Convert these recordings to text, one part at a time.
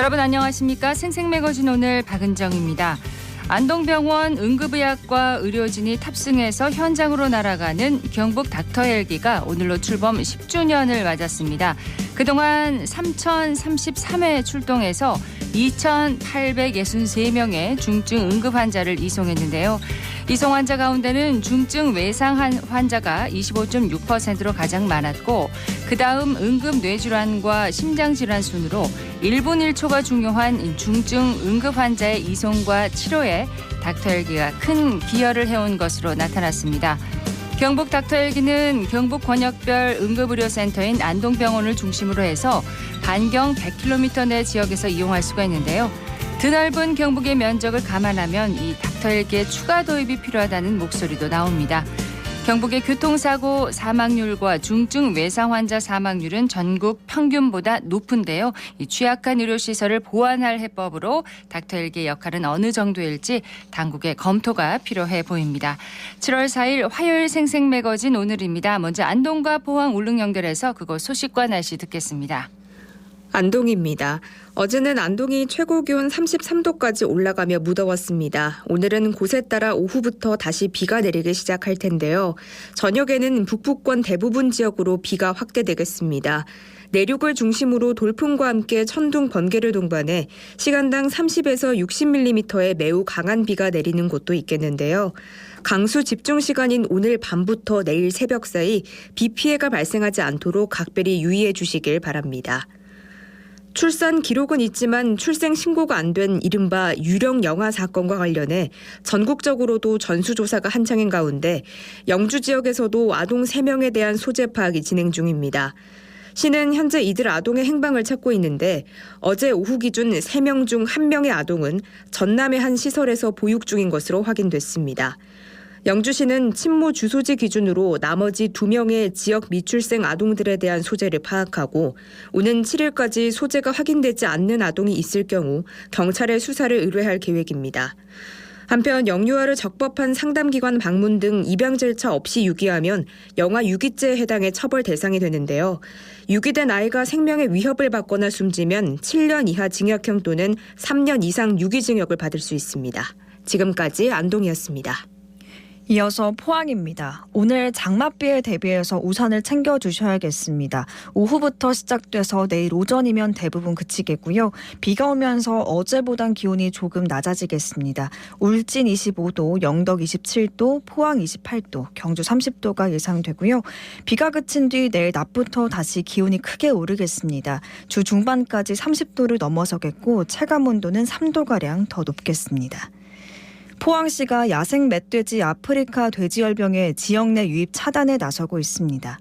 여러분 안녕하십니까? 생생매거진 오늘 박은정입니다. 안동병원 응급의학과 의료진이 탑승해서 현장으로 날아가는 경북 닥터 헬기가 오늘로 출범 10주년을 맞았습니다. 그동안 3,033회 출동해서 2,863명의 중증 응급 환자를 이송했는데요. 이송 환자 가운데는 중증 외상 환자가 25.6%로 가장 많았고 그다음 응급 뇌질환과 심장질환 순으로 1분 1초가 중요한 중증 응급 환자의 이송과 치료에 닥터 헬기가 큰 기여를 해온 것으로 나타났습니다. 경북 닥터 헬기는 경북 권역별 응급의료센터인 안동병원을 중심으로 해서 반경 100km 내 지역에서 이용할 수가 있는데요. 드넓은 경북의 면적을 감안하면 이 닥터 헬기의 추가 도입이 필요하다는 목소리도 나옵니다. 경북의 교통사고 사망률과 중증 외상 환자 사망률은 전국 평균보다 높은데요. 이 취약한 의료시설을 보완할 해법으로 닥터 헬기의 역할은 어느 정도일지 당국의 검토가 필요해 보입니다. 7월 4일 화요일 생생매거진 오늘입니다. 먼저 안동과 포항 울릉 연결해서 그곳 소식과 날씨 듣겠습니다. 안동입니다. 어제는 안동이 최고 기온 33도까지 올라가며 무더웠습니다. 오늘은 곳에 따라 오후부터 다시 비가 내리기 시작할 텐데요. 저녁에는 북부권 대부분 지역으로 비가 확대되겠습니다. 내륙을 중심으로 돌풍과 함께 천둥, 번개를 동반해 시간당 30에서 60mm의 매우 강한 비가 내리는 곳도 있겠는데요. 강수 집중 시간인 오늘 밤부터 내일 새벽 사이 비 피해가 발생하지 않도록 각별히 유의해 주시길 바랍니다. 출산 기록은 있지만 출생 신고가 안 된 이른바 유령 영아 사건과 관련해 전국적으로도 전수조사가 한창인 가운데 영주 지역에서도 아동 3명에 대한 소재 파악이 진행 중입니다. 시는 현재 이들 아동의 행방을 찾고 있는데 어제 오후 기준 3명 중 1명의 아동은 전남의 한 시설에서 보육 중인 것으로 확인됐습니다. 영주시는 친모 주소지 기준으로 나머지 2명의 지역 미출생 아동들에 대한 소재를 파악하고 오는 7일까지 소재가 확인되지 않는 아동이 있을 경우 경찰에 수사를 의뢰할 계획입니다. 한편 영유아를 적법한 상담기관 방문 등 입양 절차 없이 유기하면 영아 유기죄에 해당해 처벌 대상이 되는데요. 유기된 아이가 생명의 위협을 받거나 숨지면 7년 이하 징역형 또는 3년 이상 유기징역을 받을 수 있습니다. 지금까지 안동이었습니다. 이어서 포항입니다. 오늘 장맛비에 대비해서 우산을 챙겨주셔야겠습니다. 오후부터 시작돼서 내일 오전이면 대부분 그치겠고요. 비가 오면서 어제보단 기온이 조금 낮아지겠습니다. 울진 25도, 영덕 27도, 포항 28도, 경주 30도가 예상되고요. 비가 그친 뒤 내일 낮부터 다시 기온이 크게 오르겠습니다. 주 중반까지 30도를 넘어서겠고 체감온도는 3도가량 더 높겠습니다. 포항시가 야생 멧돼지 아프리카 돼지열병의 지역 내 유입 차단에 나서고 있습니다.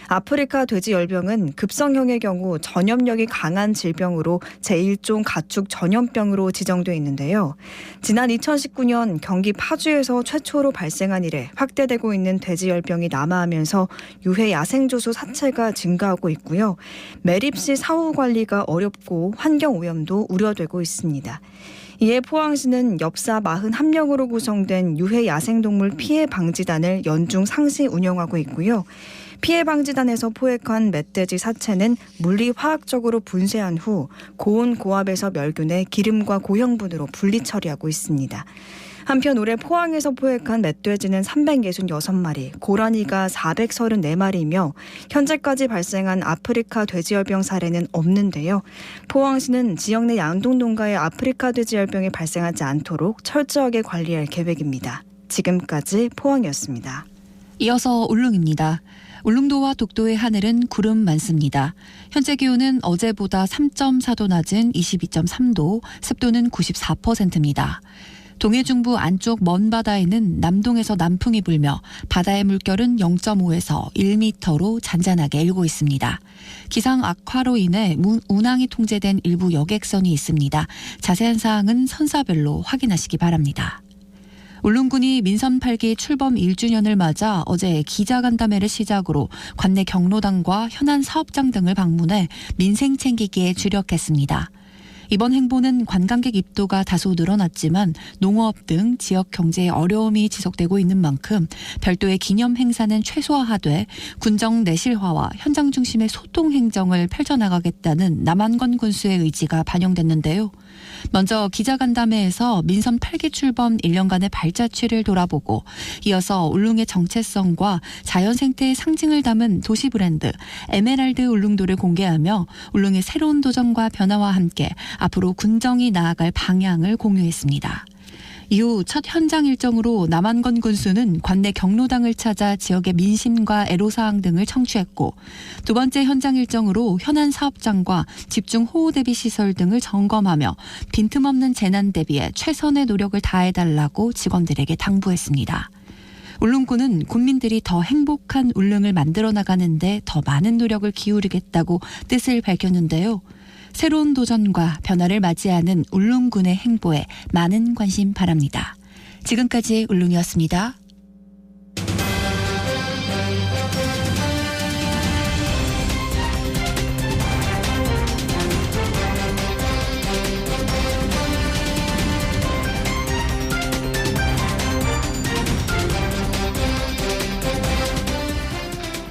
아프리카 돼지열병은 급성형의 경우 전염력이 강한 질병으로 제1종 가축 전염병으로 지정돼 있는데요. 지난 2019년 경기 파주에서 최초로 발생한 이래 확대되고 있는 돼지열병이 남하하면서 유해 야생조수 사체가 증가하고 있고요. 매립시 사후 관리가 어렵고 환경오염도 우려되고 있습니다. 이에 포항시는 엽사 41명으로 구성된 유해 야생동물 피해 방지단을 연중 상시 운영하고 있고요. 피해 방지단에서 포획한 멧돼지 사체는 물리화학적으로 분쇄한 후 고온 고압에서 멸균해 기름과 고형분으로 분리 처리하고 있습니다. 한편 올해 포항에서 포획한 멧돼지는 366마리, 고라니가 434마리이며 현재까지 발생한 아프리카 돼지열병 사례는 없는데요. 포항시는 지역 내 양동 농가에 아프리카 돼지열병이 발생하지 않도록 철저하게 관리할 계획입니다. 지금까지 포항이었습니다. 이어서 울릉입니다. 울릉도와 독도의 하늘은 구름 많습니다. 현재 기온은 어제보다 3.4도 낮은 22.3도, 습도는 94%입니다. 동해중부 안쪽 먼 바다에는 남동에서 남풍이 불며 바다의 물결은 0.5에서 1m로 잔잔하게 일고 있습니다. 기상 악화로 인해 운항이 통제된 일부 여객선이 있습니다. 자세한 사항은 선사별로 확인하시기 바랍니다. 울릉군이 민선 8기 출범 1주년을 맞아 어제 기자간담회를 시작으로 관내 경로당과 현안 사업장 등을 방문해 민생 챙기기에 주력했습니다. 이번 행보는 관광객 입도가 다소 늘어났지만 농업 등 지역 경제에 어려움이 지속되고 있는 만큼 별도의 기념 행사는 최소화하되 군정 내실화와 현장 중심의 소통 행정을 펼쳐나가겠다는 남한건 군수의 의지가 반영됐는데요. 먼저 기자간담회에서 민선 8기 출범 1년간의 발자취를 돌아보고 이어서 울릉의 정체성과 자연생태의 상징을 담은 도시 브랜드 에메랄드 울릉도를 공개하며 울릉의 새로운 도전과 변화와 함께 앞으로 군정이 나아갈 방향을 공유했습니다. 이후 첫 현장 일정으로 남한건 군수는 관내 경로당을 찾아 지역의 민심과 애로사항 등을 청취했고 두 번째 현장 일정으로 현안 사업장과 집중 호우 대비 시설 등을 점검하며 빈틈없는 재난 대비에 최선의 노력을 다해달라고 직원들에게 당부했습니다. 울릉군은 군민들이 더 행복한 울릉을 만들어 나가는데 더 많은 노력을 기울이겠다고 뜻을 밝혔는데요. 새로운 도전과 변화를 맞이하는 울릉군의 행보에 많은 관심 바랍니다. 지금까지 울릉이었습니다.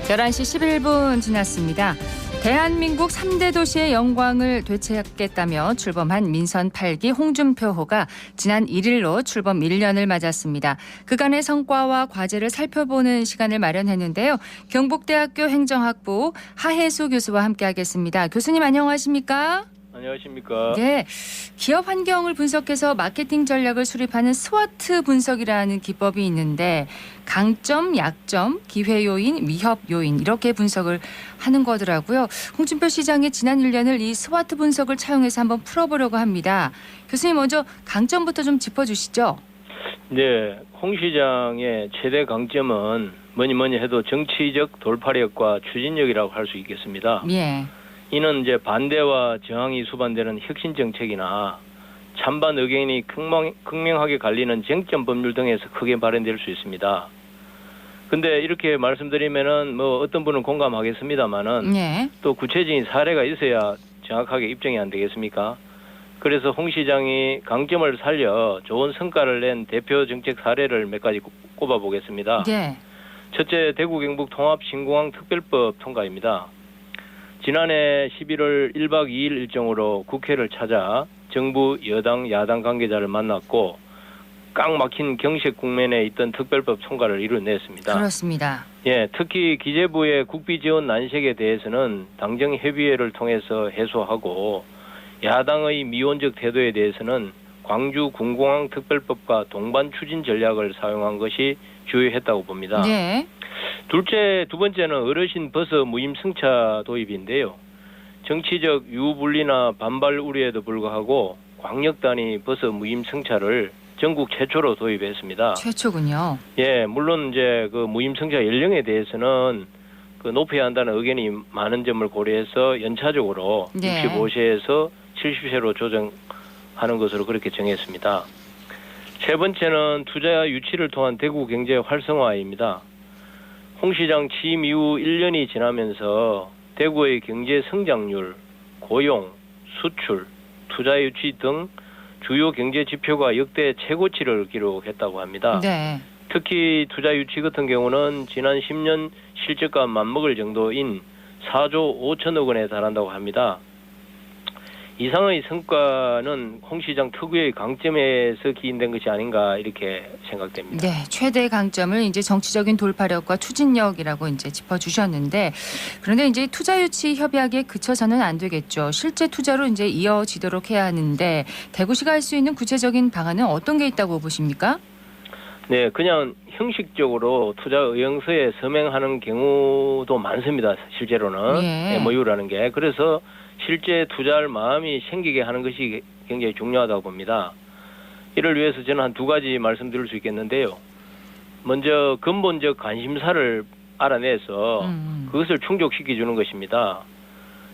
(11시 11분) 지났습니다. 대한민국 3대 도시의 영광을 되찾겠다며 출범한 민선 8기 홍준표호가 지난 1일로 출범 1년을 맞았습니다. 그간의 성과와 과제를 살펴보는 시간을 마련했는데요. 경북대학교 행정학부 하혜수 교수와 함께하겠습니다. 교수님 안녕하십니까? 안녕하십니까? 네, 기업 환경을 분석해서 마케팅 전략을 수립하는 스와트 분석이라는 기법이 있는데 강점, 약점, 기회 요인, 위협 요인 이렇게 분석을 하는 거더라고요. 홍준표 시장의 지난 1년을 이 스와트 분석을 차용해서 한번 풀어보려고 합니다. 교수님 먼저 강점부터 좀 짚어주시죠. 네, 홍 시장의 최대 강점은 뭐니 해도 정치적 돌파력과 추진력이라고 할 수 있겠습니다. 예. 이는 이제 반대와 저항이 수반되는 혁신 정책이나 찬반 의견이 극명하게 갈리는 쟁점 법률 등에서 크게 발현될 수 있습니다. 근데 이렇게 말씀드리면은 뭐 어떤 분은 공감하겠습니다만은 예. 또 구체적인 사례가 있어야 정확하게 입증이 안 되겠습니까? 그래서 홍 시장이 강점을 살려 좋은 성과를 낸 대표 정책 사례를 몇 가지 꼽아보겠습니다. 예. 첫째, 대구 경북 통합 신공항 특별법 통과입니다. 지난해 11월 1박 2일 일정으로 국회를 찾아 정부, 여당, 야당 관계자를 만났고 꽉 막힌 경색 국면에 있던 특별법 통과를 이뤄냈습니다. 그렇습니다. 예, 특히 기재부의 국비 지원 난색에 대해서는 당정 협의회를 통해서 해소하고 야당의 미온적 태도에 대해서는 광주 군공항 특별법과 동반 추진 전략을 사용한 것이 주요했다고 봅니다. 네. 두 번째는 어르신 버스 무임 승차 도입인데요. 정치적 유불리나 반발 우려에도 불구하고 광역 단위 버스 무임 승차를 전국 최초로 도입했습니다. 최초군요. 예, 물론 이제 그 무임 승차 연령에 대해서는 그 높여야 한다는 의견이 많은 점을 고려해서 연차적으로 네. 65세에서 70세로 조정하는 것으로 그렇게 정했습니다. 세 번째는 투자 유치를 통한 대구 경제 활성화입니다. 홍 시장 취임 이후 1년이 지나면서 대구의 경제 성장률, 고용, 수출, 투자 유치 등 주요 경제 지표가 역대 최고치를 기록했다고 합니다. 네. 특히 투자 유치 같은 경우는 지난 10년 실적과 맞먹을 정도인 4조 5천억 원에 달한다고 합니다. 이상의 성과는 홍 시장 특유의 강점에서 기인된 것이 아닌가 이렇게 생각됩니다. 네, 최대 강점을 이제 정치적인 돌파력과 추진력이라고 이제 짚어주셨는데 그런데 이제 투자 유치 협약에 그쳐서는 안 되겠죠. 실제 투자로 이제 이어지도록 해야 하는데 대구시가 할 수 있는 구체적인 방안은 어떤 게 있다고 보십니까? 네, 그냥 형식적으로 투자 의향서에 서명하는 경우도 많습니다. 실제로는 예. MOU라는 게. 그래서 실제 투자할 마음이 생기게 하는 것이 굉장히 중요하다고 봅니다. 이를 위해서 저는 한 두 가지 말씀드릴 수 있겠는데요. 먼저 근본적 관심사를 알아내서 그것을 충족시켜주는 것입니다.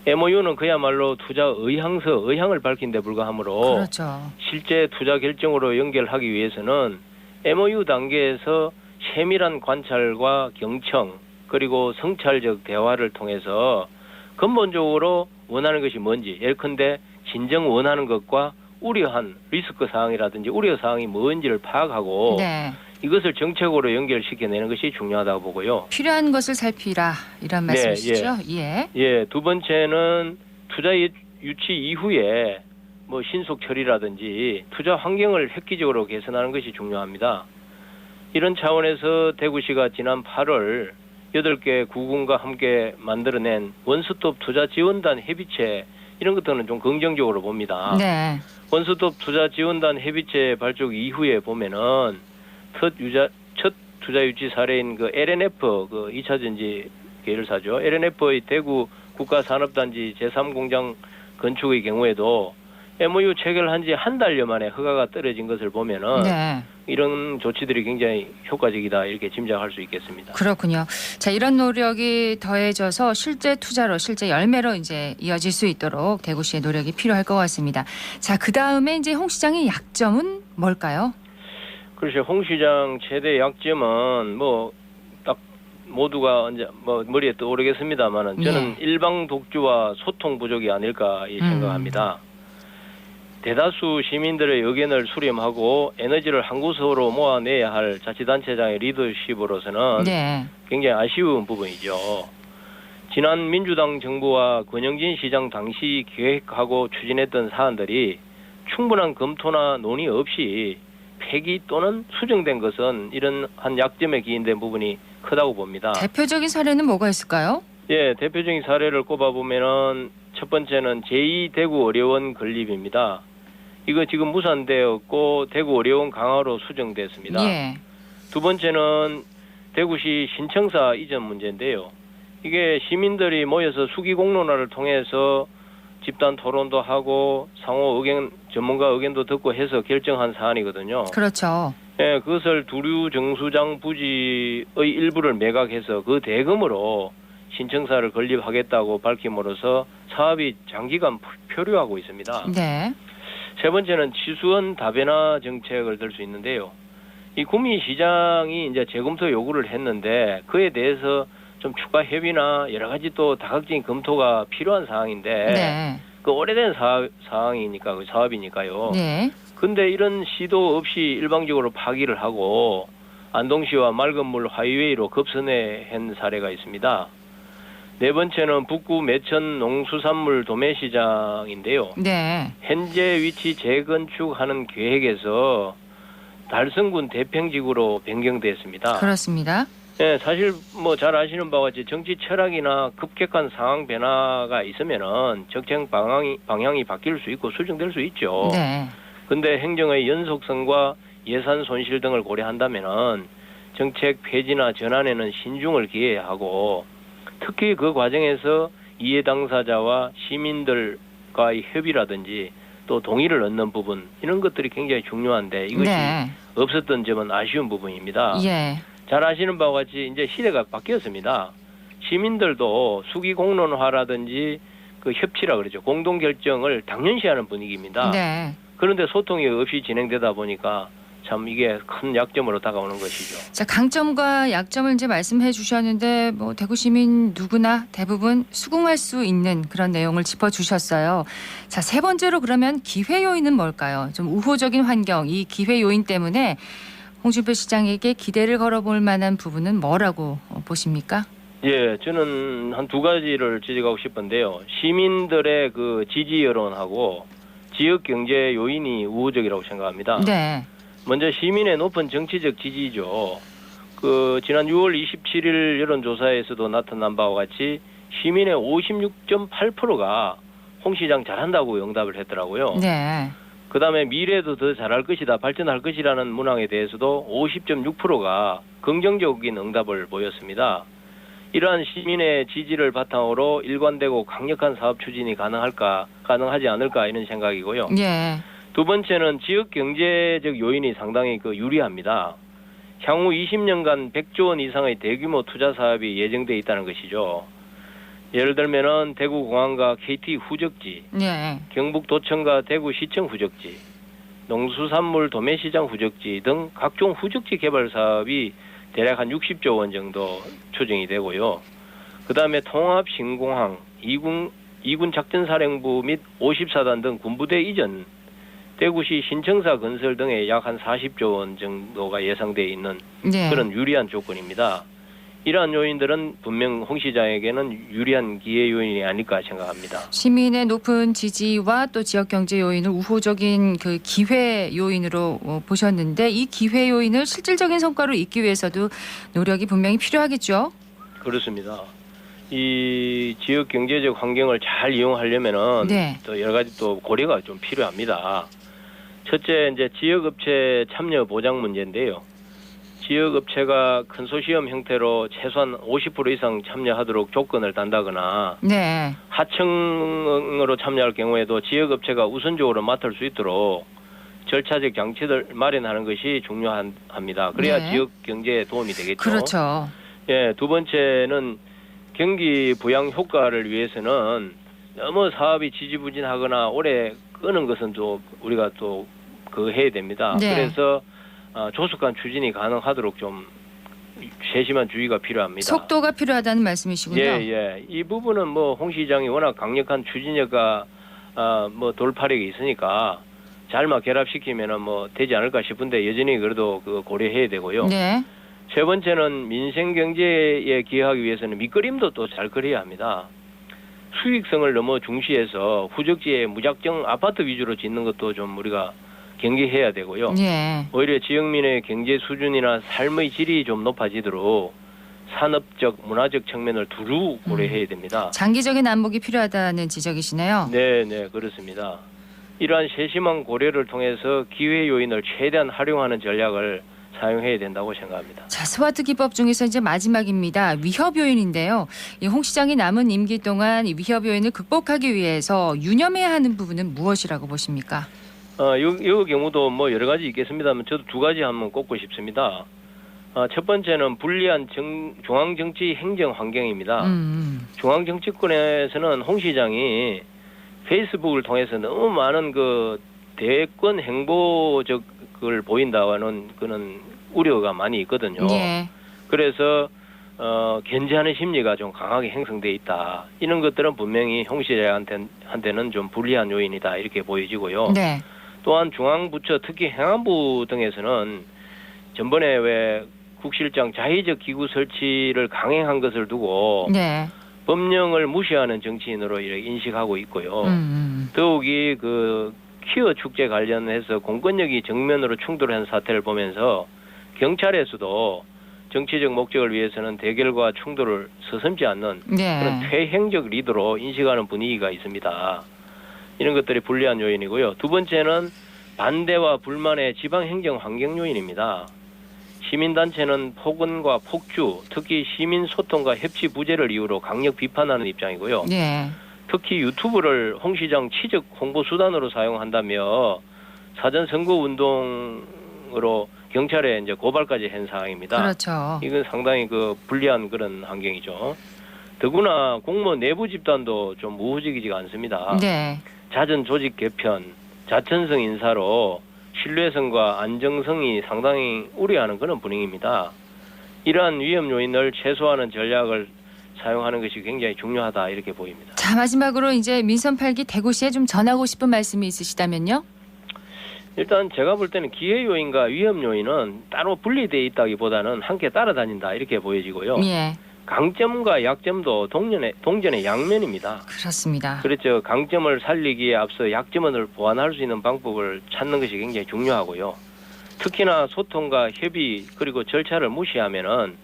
MOU는 그야말로 투자 의향을 밝힌 데 불과하므로 그렇죠. 실제 투자 결정으로 연결하기 위해서는 MOU 단계에서 세밀한 관찰과 경청 그리고 성찰적 대화를 통해서 근본적으로 원하는 것이 뭔지 예컨대 진정 원하는 것과 우려한 리스크 사항이라든지 우려 사항이 뭔지를 파악하고 네. 이것을 정책으로 연결시켜내는 것이 중요하다고 보고요. 필요한 것을 살피라 이런 네, 말씀이시죠? 예. 예, 두 번째는 투자 유치 이후에 뭐 신속 처리라든지 투자 환경을 획기적으로 개선하는 것이 중요합니다. 이런 차원에서 대구시가 지난 8월 8개 구군과 함께 만들어낸 원스톱 투자 지원단 협의체 이런 것들은 좀 긍정적으로 봅니다. 네. 원스톱 투자 지원단 협의체 발족 이후에 보면은 첫 투자 유치 사례인 그 LNF 그 2차 전지 계열사죠. LNF의 대구 국가산업단지 제3공장 건축의 경우에도 MOU 체결한 지 한 달여 만에 허가가 떨어진 것을 보면은 네. 이런 조치들이 굉장히 효과적이다 이렇게 짐작할 수 있겠습니다. 그렇군요. 자, 이런 노력이 더해져서 실제 투자로 실제 열매로 이제 이어질 수 있도록 대구시의 노력이 필요할 것 같습니다. 자, 그다음에 이제 홍 시장의 약점은 뭘까요? 그렇죠. 홍 시장 최대 약점은 뭐 딱 모두가 이제 뭐 머리에 떠오르겠습니다만은 저는 일방 독주와 소통 부족이 아닐까 생각합니다. 대다수 시민들의 의견을 수렴하고 에너지를 한 곳으로 모아내야 할 자치단체장의 리더십으로서는 네. 굉장히 아쉬운 부분이죠. 지난 민주당 정부와 권영진 시장 당시 계획하고 추진했던 사안들이 충분한 검토나 논의 없이 폐기 또는 수정된 것은 이런 한 약점에 기인된 부분이 크다고 봅니다. 대표적인 사례는 뭐가 있을까요? 예, 대표적인 사례를 꼽아보면은 첫 번째는 제2대구 의료원 건립입니다. 이거 지금 무산되었고 대구 의료원 강화로 수정됐습니다. 예. 두 번째는 대구시 신청사 이전 문제인데요. 이게 시민들이 모여서 수기공론화를 통해서 집단 토론도 하고 상호 의견, 전문가 의견도 듣고 해서 결정한 사안이거든요. 그렇죠. 예, 그것을 두류 정수장 부지의 일부를 매각해서 그 대금으로 신청사를 건립하겠다고 밝힘으로써 사업이 장기간 표류하고 있습니다. 네. 세 번째는 치수원 다변화 정책을 들 수 있는데요. 이 구미시장이 이제 재검토 요구를 했는데 그에 대해서 좀 추가 협의나 여러 가지 또 다각적인 검토가 필요한 사항인데 네. 그 오래된 사항이니까 그 사업이니까요. 네. 근데 이런 시도 없이 일방적으로 파기를 하고 안동시와 맑은 물 하이웨이로 급선회한 사례가 있습니다. 네 번째는 북구 매천 농수산물 도매시장인데요. 네. 현재 위치 재건축하는 계획에서 달성군 대평지구로 변경됐습니다. 그렇습니다. 네, 사실 뭐 잘 아시는 바와 같이 정치 철학이나 급격한 상황 변화가 있으면은 정책 방향이 바뀔 수 있고 수정될 수 있죠. 네. 근데 행정의 연속성과 예산 손실 등을 고려한다면은 정책 폐지나 전환에는 신중을 기해야 하고 특히 그 과정에서 이해 당사자와 시민들과의 협의라든지 또 동의를 얻는 부분 이런 것들이 굉장히 중요한데 이것이 네. 없었던 점은 아쉬운 부분입니다. 예. 잘 아시는 바와 같이 이제 시대가 바뀌었습니다. 시민들도 수기 공론화라든지 그 협치라 그러죠. 공동 결정을 당연시하는 분위기입니다. 네. 그런데 소통이 없이 진행되다 보니까 참 이게 큰 약점으로 다가오는 것이죠. 자, 강점과 약점을 이제 말씀해 주셨는데 뭐 대구 시민 누구나 대부분 수긍할 수 있는 그런 내용을 짚어 주셨어요. 자, 세 번째로 그러면 기회 요인은 뭘까요? 좀 우호적인 환경, 이 기회 요인 때문에 홍준표 시장에게 기대를 걸어볼 만한 부분은 뭐라고 보십니까? 예, 저는 한 두 가지를 지적하고 싶은데요. 시민들의 그 지지 여론하고 지역 경제 요인이 우호적이라고 생각합니다. 네. 먼저 시민의 높은 정치적 지지죠. 그 지난 6월 27일 여론조사에서도 나타난 바와 같이 시민의 56.8%가 홍 시장 잘한다고 응답을 했더라고요. 네. 그다음에 미래도 더 잘할 것이다, 발전할 것이라는 문항에 대해서도 50.6%가 긍정적인 응답을 보였습니다. 이러한 시민의 지지를 바탕으로 일관되고 강력한 사업 추진이 가능하지 않을까 이런 생각이고요. 예. 두 번째는 지역 경제적 요인이 상당히 유리합니다. 향후 20년간 100조 원 이상의 대규모 투자 사업이 예정돼 있다는 것이죠. 예를 들면은 대구공항과 KT 후적지, 예. 경북도청과 대구시청 후적지, 농수산물 도매시장 후적지 등 각종 후적지 개발 사업이 대략 한 60조 원 정도 추정이 되고요. 그다음에 통합신공항, 2군 작전사령부 및 54단 등 군부대 이전, 대구시 신청사 건설 등에 약 한 40조 원 정도가 예상되어 있는 네. 그런 유리한 조건입니다. 이러한 요인들은 분명 홍 시장에게는 유리한 기회 요인이 아닐까 생각합니다. 시민의 높은 지지와 또 지역 경제 요인을 우호적인 그 기회 요인으로 보셨는데 이 기회 요인을 실질적인 성과로 잇기 위해서도 노력이 분명히 필요하겠죠. 그렇습니다. 이 지역 경제적 환경을 잘 이용하려면은 네. 또 여러 가지 또 고려가 좀 필요합니다. 첫째, 이제 지역업체 참여 보장 문제인데요. 지역업체가 컨소시엄 형태로 최소한 50% 이상 참여하도록 조건을 단다거나 네. 하청으로 참여할 경우에도 지역업체가 우선적으로 맡을 수 있도록 절차적 장치를 마련하는 것이 중요합니다. 그래야 네. 지역 경제에 도움이 되겠죠. 그렇죠. 예, 두 번째는 경기 부양 효과를 위해서는 너무 사업이 지지부진하거나 오래 끄는 것은 또 우리가 또 해야 됩니다. 네. 그래서 조속한 추진이 가능하도록 좀 세심한 주의가 필요합니다. 속도가 필요하다는 말씀이시군요. 예. 이 부분은 뭐 홍 시장이 워낙 강력한 추진력과 뭐 돌파력이 있으니까 잘만 결합시키면은 뭐 되지 않을까 싶은데 여전히 그래도 그 고려해야 되고요. 네. 세 번째는 민생 경제에 기여하기 위해서는 밑그림도 또 잘 그려야 합니다. 수익성을 너무 중시해서 후적지에 무작정 아파트 위주로 짓는 것도 좀 우리가 경계해야 되고요. 네. 오히려 지역민의 경제 수준이나 삶의 질이 좀 높아지도록 산업적, 문화적 측면을 두루 고려해야 됩니다. 장기적인 안목이 필요하다는 지적이시네요. 네, 그렇습니다. 이러한 세심한 고려를 통해서 기회 요인을 최대한 활용하는 전략을 사용해야 된다고 생각합니다. 자, 스와트 기법 중에서 이제 마지막입니다. 위협 요인인데요. 이 홍 시장이 남은 임기 동안 이 위협 요인을 극복하기 위해서 유념해야 하는 부분은 무엇이라고 보십니까? 이 경우도 뭐 여러 가지 있겠습니다만 저도 두 가지 한번 꼽고 싶습니다. 첫 번째는 불리한 중앙정치 행정 환경입니다. 중앙정치권에서는 홍 시장이 페이스북을 통해서 너무 많은 그 대권 행보적을 보인다는 그런 우려가 많이 있거든요. 네. 그래서 견제하는 심리가 좀 강하게 형성돼 있다. 이런 것들은 분명히 홍 시장한테는 좀 불리한 요인이다 이렇게 보여지고요. 네. 또한 중앙부처 특히 행안부 등에서는 전번에 왜 국실장 자의적 기구 설치를 강행한 것을 두고 네. 법령을 무시하는 정치인으로 이렇게 인식하고 있고요. 음. 더욱이 그 퀴어 축제 관련해서 공권력이 정면으로 충돌한 사태를 보면서 경찰에서도 정치적 목적을 위해서는 대결과 충돌을 서슴지 않는 네. 그런 퇴행적 리더로 인식하는 분위기가 있습니다. 이런 것들이 불리한 요인이고요. 두 번째는 반대와 불만의 지방행정 환경 요인입니다. 시민단체는 폭언과 폭주, 특히 시민소통과 협치 부재를 이유로 강력 비판하는 입장이고요. 네. 특히 유튜브를 홍 시장 치적 홍보 수단으로 사용한다며 사전 선거 운동으로 경찰에 이제 고발까지 한 상황입니다. 그렇죠. 이건 상당히 그 불리한 그런 환경이죠. 더구나 공무원 내부 집단도 좀 우호적이지가 않습니다. 네. 잦은 조직 개편, 자천성 인사로 신뢰성과 안정성이 상당히 우려하는 그런 분위기입니다. 이러한 위험 요인을 최소화하는 전략을 사용하는 것이 굉장히 중요하다 이렇게 보입니다. 자, 마지막으로 이제 민선 8기 대구시에 좀 전하고 싶은 말씀이 있으시다면요? 일단 제가 볼 때는 기회 요인과 위험 요인은 따로 분리되어 있다기보다는 함께 따라다닌다 이렇게 보여지고요. 예. 강점과 약점도 동전의 양면입니다. 그렇습니다. 그렇죠. 강점을 살리기에 앞서 약점을 보완할 수 있는 방법을 찾는 것이 굉장히 중요하고요. 특히나 소통과 협의 그리고 절차를 무시하면은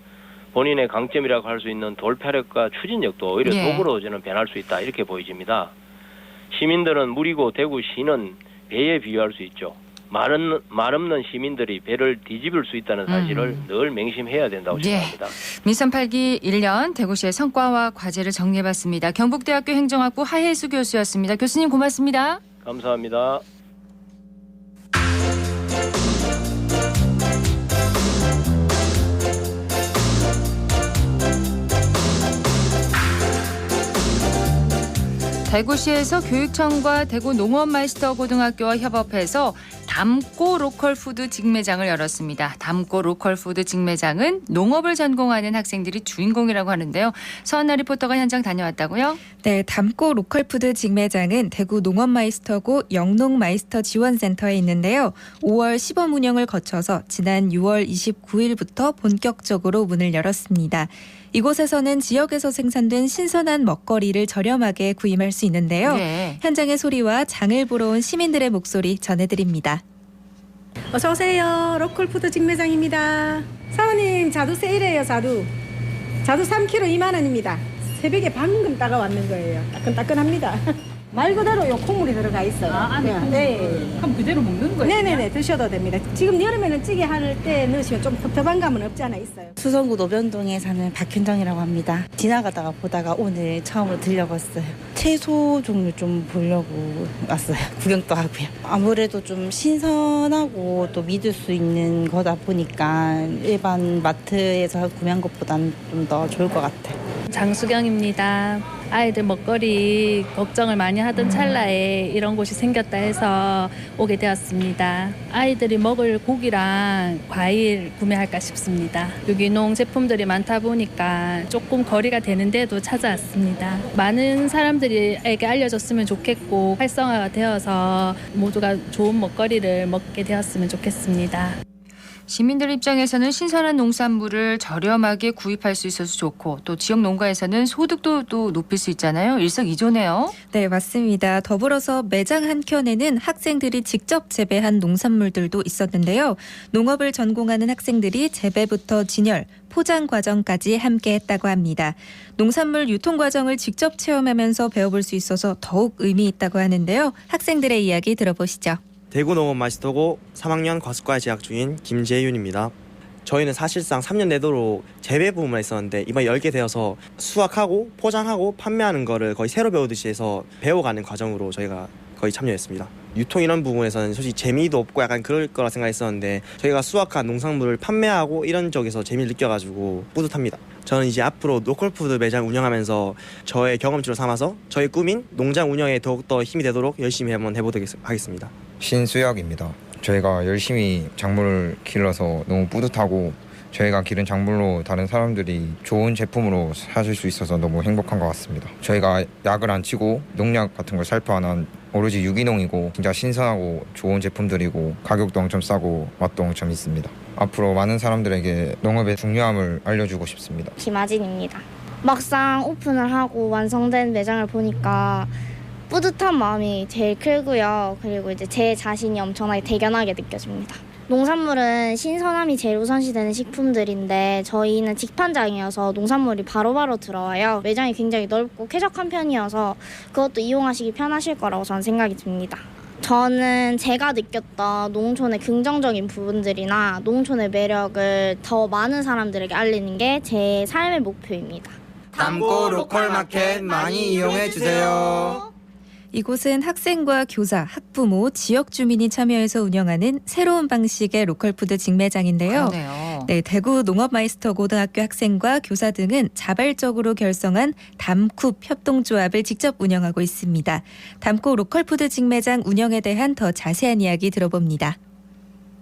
본인의 강점이라고 할 수 있는 돌파력과 추진력도 오히려 예. 도구로 저는 변할 수 있다 이렇게 보여집니다. 시민들은 물이고 대구시는 배에 비유할 수 있죠. 말 없는 시민들이 배를 뒤집을 수 있다는 사실을 늘 맹심해야 된다고 예. 생각합니다. 민선 8기 1년 대구시의 성과와 과제를 정리해봤습니다. 경북대학교 행정학부 하혜수 교수였습니다. 교수님 고맙습니다. 감사합니다. 대구시에서 교육청과 대구 농업마이스터 고등학교와 협업해서 담고 로컬푸드 직매장을 열었습니다. 담고 로컬푸드 직매장은 농업을 전공하는 학생들이 주인공이라고 하는데요. 서한나 리포터가 현장 다녀왔다고요? 네, 담고 로컬푸드 직매장은 대구 농업마이스터고 영농마이스터 지원센터에 있는데요. 5월 시범 운영을 거쳐서 지난 6월 29일부터 본격적으로 문을 열었습니다. 이곳에서는 지역에서 생산된 신선한 먹거리를 저렴하게 구입할 수 있는데요. 네. 현장의 소리와 장을 보러 온 시민들의 목소리 전해드립니다. 어서 오세요. 로컬푸드 직매장입니다. 사모님 자두 세일해요. 자두 3kg 2만 원입니다. 새벽에 방금 따가왔는 거예요. 따끈따끈합니다. 말 그대로 요 콩물이 들어가 있어요. 안에 네. 그럼 그대로 먹는 거예요? 네네네 드셔도 됩니다. 지금 여름에는 찌개 할 때 넣으시면 좀 텁텁한 감은 없지 않아 있어요. 수성구 노변동에 사는 박현정이라고 합니다. 지나가다가 보다가 오늘 처음으로 들려봤어요. 채소 종류 좀 보려고 왔어요. 구경도 하고요. 아무래도 좀 신선하고 또 믿을 수 있는 거다 보니까 일반 마트에서 구매한 것보다는 좀 더 좋을 것 같아요. 장수경입니다. 아이들 먹거리 걱정을 많이 하던 찰나에 이런 곳이 생겼다 해서 오게 되었습니다. 아이들이 먹을 고기랑 과일 구매할까 싶습니다. 유기농 제품들이 많다 보니까 조금 거리가 되는데도 찾아왔습니다. 많은 사람들에게 알려졌으면 좋겠고 활성화가 되어서 모두가 좋은 먹거리를 먹게 되었으면 좋겠습니다. 시민들 입장에서는 신선한 농산물을 저렴하게 구입할 수 있어서 좋고 또 지역 농가에서는 소득도 또 높일 수 있잖아요. 일석이조네요. 네, 맞습니다. 더불어서 매장 한켠에는 학생들이 직접 재배한 농산물들도 있었는데요. 농업을 전공하는 학생들이 재배부터 진열, 포장 과정까지 함께 했다고 합니다. 농산물 유통 과정을 직접 체험하면서 배워볼 수 있어서 더욱 의미 있다고 하는데요. 학생들의 이야기 들어보시죠. 대구 농업마이스터고 3학년 과수과에 재학 중인 김재윤입니다. 저희는 사실상 3년 내도록 재배 부분만 있었는데 이번에 열게 되어서 수확하고 포장하고 판매하는 거를 거의 새로 배우듯이 해서 배워가는 과정으로 저희가 거의 참여했습니다. 유통 이런 부분에서는 솔직히 재미도 없고 약간 그럴 거라 생각했었는데 저희가 수확한 농산물을 판매하고 이런 쪽에서 재미를 느껴가지고 뿌듯합니다. 저는 이제 앞으로 로컬푸드 매장 운영하면서 저의 경험치로 삼아서 저의 꿈인 농장 운영에 더욱더 힘이 되도록 열심히 한번 해보도록 하겠습니다. 신수혁입니다. 저희가 열심히 작물을 길러서 너무 뿌듯하고 저희가 기른 작물로 다른 사람들이 좋은 제품으로 사실 수 있어서 너무 행복한 것 같습니다. 저희가 약을 안 치고 농약 같은 걸 살포 안 한 오로지 유기농이고 진짜 신선하고 좋은 제품들이고 가격도 엄청 싸고 맛도 엄청 있습니다. 앞으로 많은 사람들에게 농업의 중요함을 알려주고 싶습니다. 김아진입니다. 막상 오픈을 하고 완성된 매장을 보니까 뿌듯한 마음이 제일 크고요. 그리고 이제 제 자신이 엄청나게 대견하게 느껴집니다. 농산물은 신선함이 제일 우선시되는 식품들인데 저희는 직판장이어서 농산물이 바로바로 들어와요. 매장이 굉장히 넓고 쾌적한 편이어서 그것도 이용하시기 편하실 거라고 저는 생각이 듭니다. 저는 제가 느꼈던 농촌의 긍정적인 부분들이나 농촌의 매력을 더 많은 사람들에게 알리는 게 제 삶의 목표입니다. 담고 로컬마켓 많이 이용해주세요. 이곳은 학생과 교사, 학부모, 지역 주민이 참여해서 운영하는 새로운 방식의 로컬푸드 직매장인데요. 그러네요. 네, 대구 농업마이스터 고등학교 학생과 교사 등은 자발적으로 결성한 담쿱 협동조합을 직접 운영하고 있습니다. 담고 로컬푸드 직매장 운영에 대한 더 자세한 이야기 들어봅니다.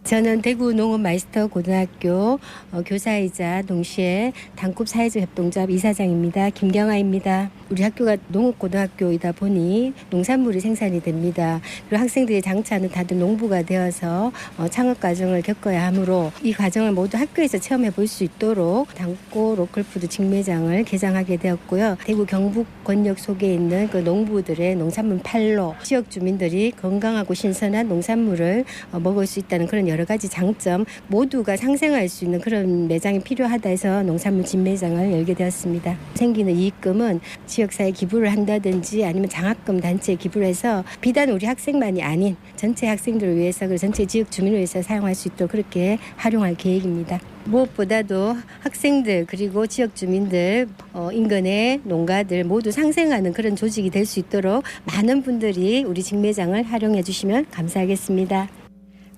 저는 대구 농업마이스터 고등학교 교사이자 동시에 담쿱 사회적 협동조합 이사장입니다. 김경아입니다. 우리 학교가 농업고등학교이다 보니 농산물이 생산이 됩니다. 그리고 학생들이 장차는 다들 농부가 되어서 창업 과정을 겪어야 하므로 이 과정을 모두 학교에서 체험해 볼 수 있도록 담고 로컬푸드 직매장을 개장하게 되었고요. 대구 경북 권역 속에 있는 그 농부들의 농산물 판로, 지역 주민들이 건강하고 신선한 농산물을 먹을 수 있다는 그런 여러 가지 장점 모두가 상생할 수 있는 그런 매장이 필요하다 해서 농산물 직매장을 열게 되었습니다. 생기는 이익금은 지역사회에 기부를 한다든지 아니면 장학금 단체에 기부를 해서 비단 우리 학생만이 아닌 전체 학생들을 위해서 그리고 전체 지역 주민을 위해서 사용할 수 있도록 그렇게 활용할 계획입니다. 무엇보다도 학생들 그리고 지역 주민들 인근의 농가들 모두 상생하는 그런 조직이 될 수 있도록 많은 분들이 우리 직매장을 활용해 주시면 감사하겠습니다.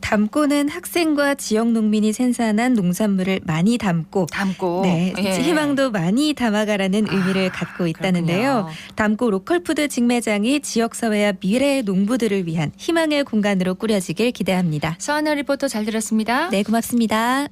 담고는 학생과 지역 농민이 생산한 농산물을 많이 담고 네, 예. 희망도 많이 담아가라는 의미를 갖고 있다는데요. 담고 로컬푸드 직매장이 지역사회와 미래의 농부들을 위한 희망의 공간으로 꾸려지길 기대합니다. 서하나 리포터 잘 들었습니다. 네, 고맙습니다.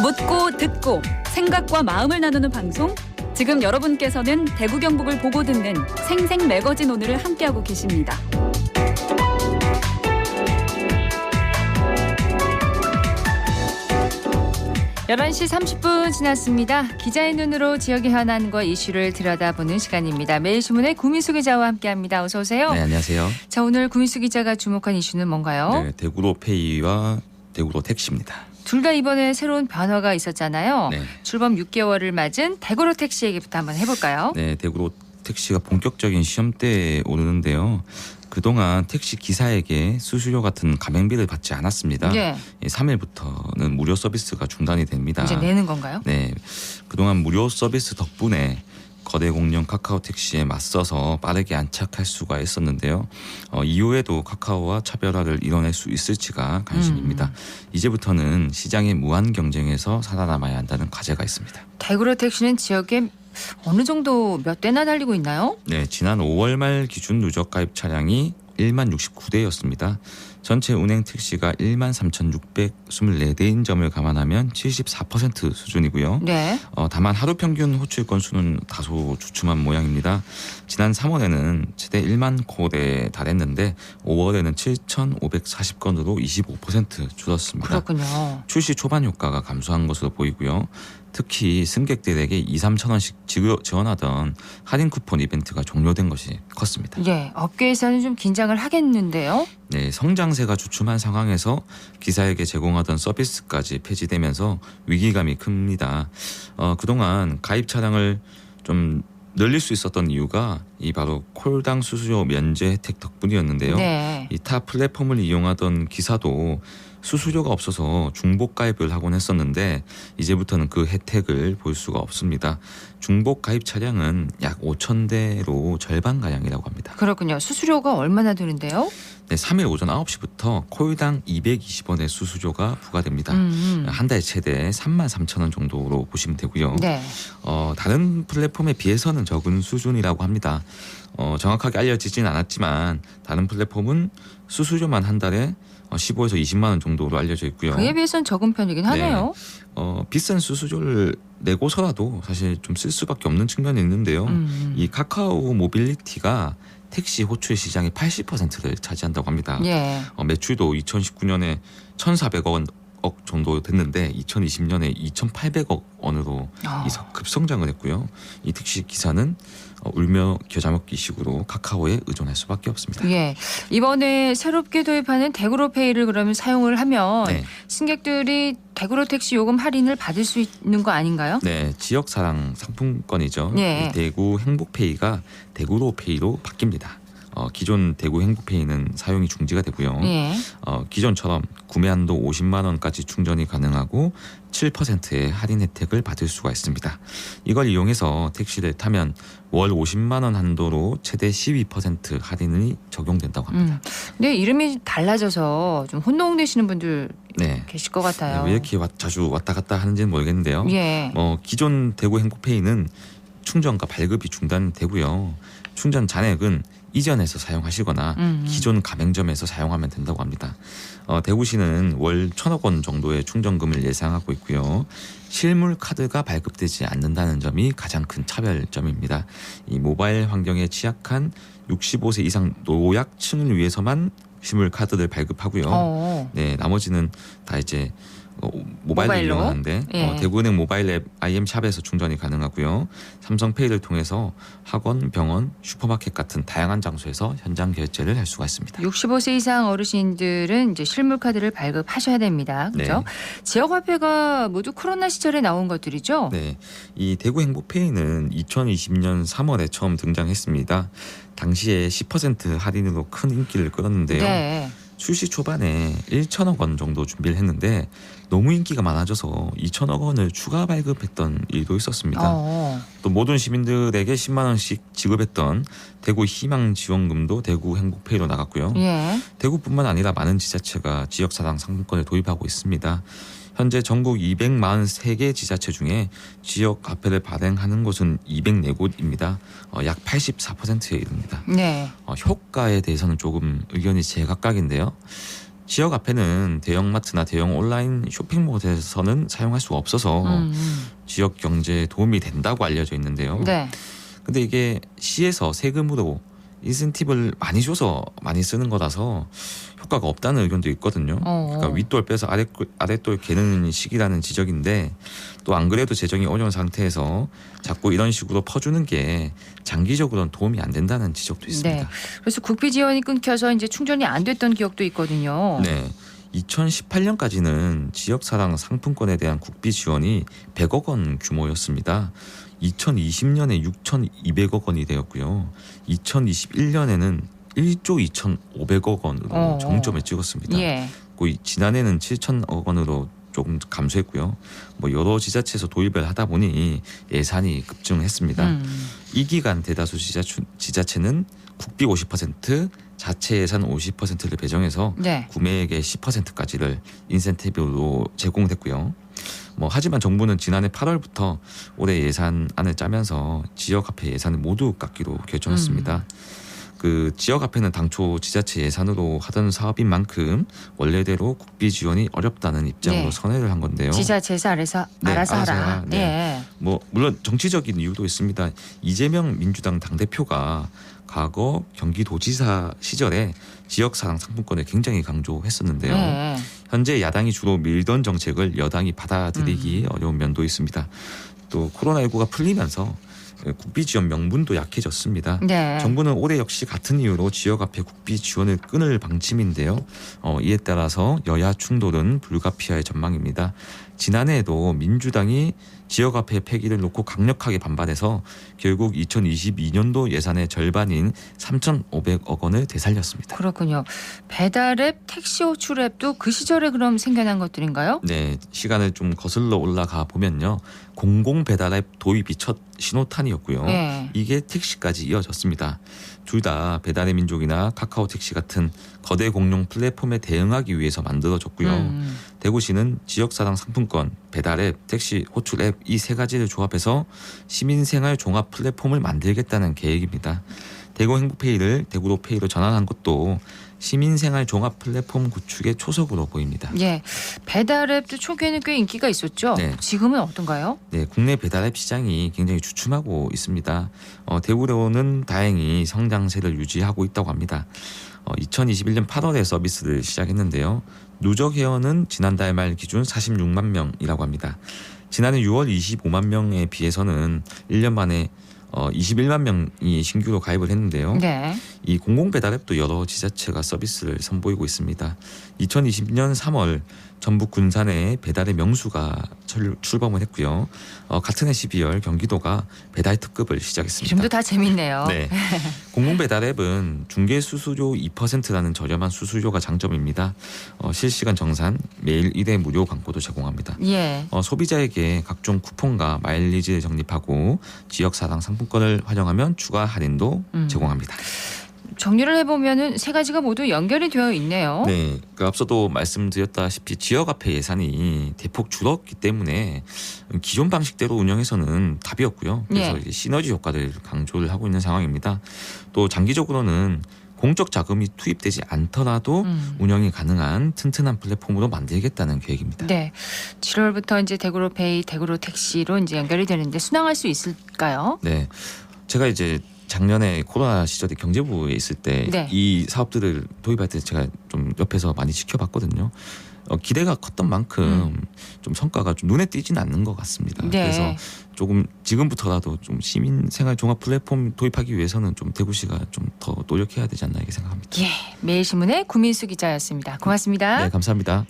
묻고 듣고 생각과 마음을 나누는 방송. 지금 여러분께서는 대구 경북을 보고 듣는 생생 매거진 오늘을 함께하고 계십니다. 11시 30분 지났습니다. 기자의 눈으로 지역의 현안과 이슈를 들여다보는 시간입니다. 매일신문의 구민수 기자와 함께합니다. 어서 오세요. 네, 안녕하세요. 자, 오늘 구민수 기자가 주목한 이슈는 뭔가요? 네, 대구로 페이와 대구로 택시입니다. 둘 다 이번에 새로운 변화가 있었잖아요. 네. 출범 6개월을 맞은 대구로 택시 얘기부터 한번 해볼까요? 네, 대구로 택시가 본격적인 시험대에 오르는데요. 그동안 택시 기사에게 수수료 같은 가맹비를 받지 않았습니다. 네. 3일부터는 무료 서비스가 중단이 됩니다. 이제 내는 건가요? 네, 그동안 무료 서비스 덕분에 거대 공룡 카카오 택시에 맞서서 빠르게 안착할 수가 있었는데요. 이후에도 카카오와 차별화를 이뤄낼 수 있을지가 관심입니다. 이제부터는 시장의 무한 경쟁에서 살아남아야 한다는 과제가 있습니다. 대구로 택시는 지역에 어느 정도 몇 대나 달리고 있나요? 네, 지난 5월 말 기준 누적 가입 차량이 1만 69대였습니다. 전체 운행 택시가 1만 3,624대인 점을 감안하면 74% 수준이고요. 네. 다만 하루 평균 호출 건수는 다소 주춤한 모양입니다. 지난 3월에는 최대 1만 건에 달했는데 5월에는 7,540건으로 25% 줄었습니다. 그렇군요. 출시 초반 효과가 감소한 것으로 보이고요. 특히 승객들에게 2, 3천 원씩 지원하던 할인 쿠폰 이벤트가 종료된 것이 컸습니다. 예, 업계에서는 좀 긴장을 하겠는데요. 네, 성장세가 주춤한 상황에서 기사에게 제공하던 서비스까지 폐지되면서 위기감이 큽니다. 그동안 가입 차량을 좀 늘릴 수 있었던 이유가 이 바로 콜당 수수료 면제 혜택 덕분이었는데요. 네. 이 타 플랫폼을 이용하던 기사도 수수료가 없어서 중복 가입을 하곤 했었는데 이제부터는 그 혜택을 볼 수가 없습니다. 중복 가입 차량은 약 5,000대로 절반가량이라고 합니다. 그렇군요. 수수료가 얼마나 드는데요? 네, 3일 오전 9시부터 콜당 220원의 수수료가 부과됩니다. 한 달 최대 33,000원 정도로 보시면 되고요. 네. 다른 플랫폼에 비해서는 적은 수준이라고 합니다. 정확하게 알려지진 않았지만 다른 플랫폼은 수수료만 한 달에 15에서 20만 원 정도로 알려져 있고요. 그에 비해서는 적은 편이긴 하네요. 비싼 수수료를 내고서라도 사실 좀 쓸 수밖에 없는 측면이 있는데요. 이 카카오 모빌리티가 택시 호출 시장의 80%를 차지한다고 합니다. 예. 매출도 2019년에 1,400억 정도 됐는데 2020년에 2,800억 원으로 급성장을 했고요. 이 택시 기사는 울며 겨자 먹기 식으로 카카오에 의존할 수밖에 없습니다. 예, 이번에 새롭게 도입하는 대구로페이를 그러면 사용을 하면 네. 승객들이 대구로 택시 요금 할인을 받을 수 있는 거 아닌가요? 네, 지역사랑 상품권이죠. 예. 이 대구 행복페이가 대구로페이로 바뀝니다. 기존 대구 행복페이는 사용이 중지가 되고요. 예. 기존처럼 구매 한도 50만 원까지 충전이 가능하고 7%의 할인 혜택을 받을 수가 있습니다. 이걸 이용해서 택시를 타면 월 50만 원 한도로 최대 12% 할인이 적용된다고 합니다. 네, 이름이 달라져서 좀 혼동되시는 분들 계실 것 같아요. 네, 왜 이렇게 자주 왔다 갔다 하는지는 모르겠는데요. 예. 기존 대구 행복페이는 충전과 발급이 중단되고요. 충전 잔액은 이전에서 사용하시거나 기존 가맹점에서 사용하면 된다고 합니다. 대구시는 월 1,000억 원 정도의 충전금을 예상하고 있고요. 실물 카드가 발급되지 않는다는 점이 가장 큰 차별점입니다. 이 모바일 환경에 취약한 65세 이상 노약층을 위해서만 실물 카드를 발급하고요. 네, 나머지는 다 이제 모바일로 이용하는데 예. 대구은행 모바일 앱 IM샵에서 충전이 가능하고요. 삼성페이를 통해서 학원, 병원, 슈퍼마켓 같은 다양한 장소에서 현장 결제를 할 수가 있습니다. 65세 이상 어르신들은 이제 실물 카드를 발급하셔야 됩니다. 그렇죠? 네. 지역 화폐가 모두 코로나 시절에 나온 것들이죠? 네, 이 대구 행복페이는 2020년 3월에 처음 등장했습니다. 당시에 10% 할인으로 큰 인기를 끌었는데요. 네. 출시 초반에 1천억 원 정도 준비를 했는데 너무 인기가 많아져서 2천억 원을 추가 발급했던 일도 있었습니다. 또 모든 시민들에게 10만 원씩 지급했던 대구 희망지원금도 대구 행복페이로 나갔고요. 예. 대구뿐만 아니라 많은 지자체가 지역사당 상품권을 도입하고 있습니다. 현재 전국 243개 지자체 중에 지역 카페를 발행하는 곳은 204곳입니다. 약 84%에 이릅니다. 네. 효과에 대해서는 조금 의견이 제각각인데요. 지역 카페는 대형마트나 대형 온라인 쇼핑몰에서는 사용할 수가 없어서 지역 경제에 도움이 된다고 알려져 있는데요. 네. 근데 이게 시에서 세금으로 인센티브를 많이 줘서 많이 쓰는 거라서 효과가 없다는 의견도 있거든요. 그러니까 윗돌 빼서 아랫돌 개는 식이라는 지적인데 또 안 그래도 재정이 어려운 상태에서 자꾸 이런 식으로 퍼주는 게 장기적으로는 도움이 안 된다는 지적도 있습니다. 네. 그래서 국비 지원이 끊겨서 이제 충전이 안 됐던 기억도 있거든요. 네. 2018년까지는 지역사랑 상품권에 대한 국비 지원이 100억 원 규모였습니다. 2020년에 6,200억 원이 되었고요. 2021년에는 1조 2,500억 원으로 정점을 찍었습니다. 예. 지난해는 7천억 원으로 조금 감소했고요. 여러 지자체에서 도입을 하다 보니 예산이 급증했습니다. 이 기간 대다수 지자체는 국비 50%, 자체 예산 50%를 배정해서 네. 구매액의 10%까지를 인센티브로 제공됐고요. 하지만 정부는 지난해 8월부터 올해 예산안을 짜면서 지역 화폐 예산을 모두 깎기로 결정했습니다. 그 지역 화폐는 당초 지자체 예산으로 하던 사업인 만큼 원래대로 국비 지원이 어렵다는 입장으로 네. 선회를 한 건데요. 지자체에서 알아서 하라. 네. 예. 물론 정치적인 이유도 있습니다. 이재명 민주당 당대표가 과거 경기도지사 시절에 지역사랑 상품권을 굉장히 강조했었는데요. 네. 현재 야당이 주로 밀던 정책을 여당이 받아들이기 어려운 면도 있습니다. 또 코로나19가 풀리면서 국비 지원 명분도 약해졌습니다. 네. 정부는 올해 역시 같은 이유로 지역 앞에 국비 지원을 끊을 방침인데요. 이에 따라서 여야 충돌은 불가피할 전망입니다. 지난해에도 민주당이 지역 앞에 폐기를 놓고 강력하게 반발해서 결국 2022년도 예산의 절반인 3,500억 원을 되살렸습니다. 그렇군요. 배달앱, 택시 호출앱도 그 시절에 그럼 생겨난 것들인가요? 네, 시간을 좀 거슬러 올라가 보면요. 공공 배달앱 도입이 첫 신호탄이었고요. 네. 이게 택시까지 이어졌습니다. 둘 다 배달의 민족이나 카카오 택시 같은 거대 공룡 플랫폼에 대응하기 위해서 만들어졌고요. 대구시는 지역사랑 상품권, 배달앱, 택시, 호출앱 이 세 가지를 조합해서 시민생활 종합 플랫폼을 만들겠다는 계획입니다. 대구 행복페이를 대구로페이로 전환한 것도 시민생활 종합 플랫폼 구축의 초석으로 보입니다. 예, 배달앱도 초기에는 꽤 인기가 있었죠. 네. 지금은 어떤가요? 네, 국내 배달앱 시장이 굉장히 주춤하고 있습니다. 대구로는 다행히 성장세를 유지하고 있다고 합니다. 2021년 8월에 서비스를 시작했는데요. 누적 회원은 지난달 말 기준 46만 명이라고 합니다. 지난해 6월 25만 명에 비해서는 1년 만에 21만 명이 신규로 가입을 했는데요. 네. 이 공공배달앱도 여러 지자체가 서비스를 선보이고 있습니다. 2020년 3월 전북 군산에 배달의 명수가 출범을 했고요. 같은 해 12월 경기도가 배달 특급을 시작했습니다. 이름도 다 재밌네요. 네. 공공배달앱은 중개 수수료 2%라는 저렴한 수수료가 장점입니다. 실시간 정산, 매일 1회 무료 광고도 제공합니다. 예. 소비자에게 각종 쿠폰과 마일리지를 적립하고 지역사랑 상품권을 활용하면 추가 할인도 제공합니다. 정리를 해보면은 세 가지가 모두 연결이 되어 있네요. 네, 앞서도 말씀드렸다시피 지역 화폐 예산이 대폭 줄었기 때문에 기존 방식대로 운영해서는 답이 없고요. 그래서 예. 시너지 효과를 강조를 하고 있는 상황입니다. 또 장기적으로는 공적 자금이 투입되지 않더라도 운영이 가능한 튼튼한 플랫폼으로 만들겠다는 계획입니다. 네, 7월부터 이제 대구로페이, 대구로택시로 이제 연결이 되는데 순항할 수 있을까요? 네, 제가 이제 작년에 코로나 시절에 경제부에 있을 때 이 사업들을 도입할 때 제가 좀 옆에서 많이 지켜봤거든요. 기대가 컸던 만큼 좀 성과가 좀 눈에 띄지는 않는 것 같습니다. 네. 그래서 조금 지금부터라도 좀 시민생활 종합 플랫폼 도입하기 위해서는 좀 대구시가 좀 더 노력해야 되지 않나 이렇게 생각합니다. 예, 매일신문의 구민수 기자였습니다. 고맙습니다. 네, 감사합니다.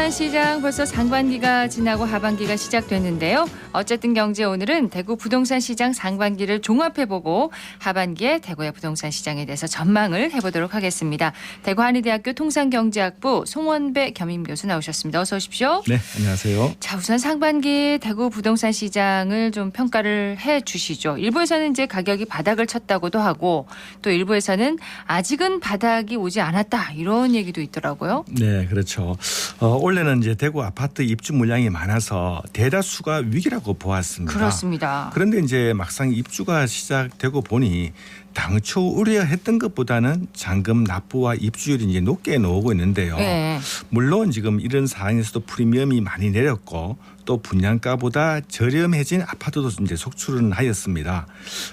부동산 시장 벌써 상반기가 지나고 하반기가 시작됐는데요. 어쨌든 경제 오늘은 대구 부동산 시장 상반기를 종합해보고 하반기에 대구의 부동산 시장에 대해서 전망을 해보도록 하겠습니다. 대구한의대학교 통상경제학부 송원배 겸임교수 나오셨습니다. 어서 오십시오. 네, 안녕하세요. 자, 우선 상반기 대구 부동산 시장을 좀 평가를 해 주시죠. 일부에서는 이제 가격이 바닥을 쳤다고도 하고 또 일부에서는 아직은 바닥이 오지 않았다 이런 얘기도 있더라고요. 네, 그렇죠. 올해는 이제 대구 아파트 입주 물량이 많아서 대다수가 위기라고 보았습니다. 그렇습니다. 그런데 이제 막상 입주가 시작되고 보니 당초 우려했던 것보다는 잔금 납부와 입주율이 이제 높게 나오고 있는데요. 네. 물론 지금 이런 상황에서도 프리미엄이 많이 내렸고 또 분양가보다 저렴해진 아파트도 이제 속출은 하였습니다.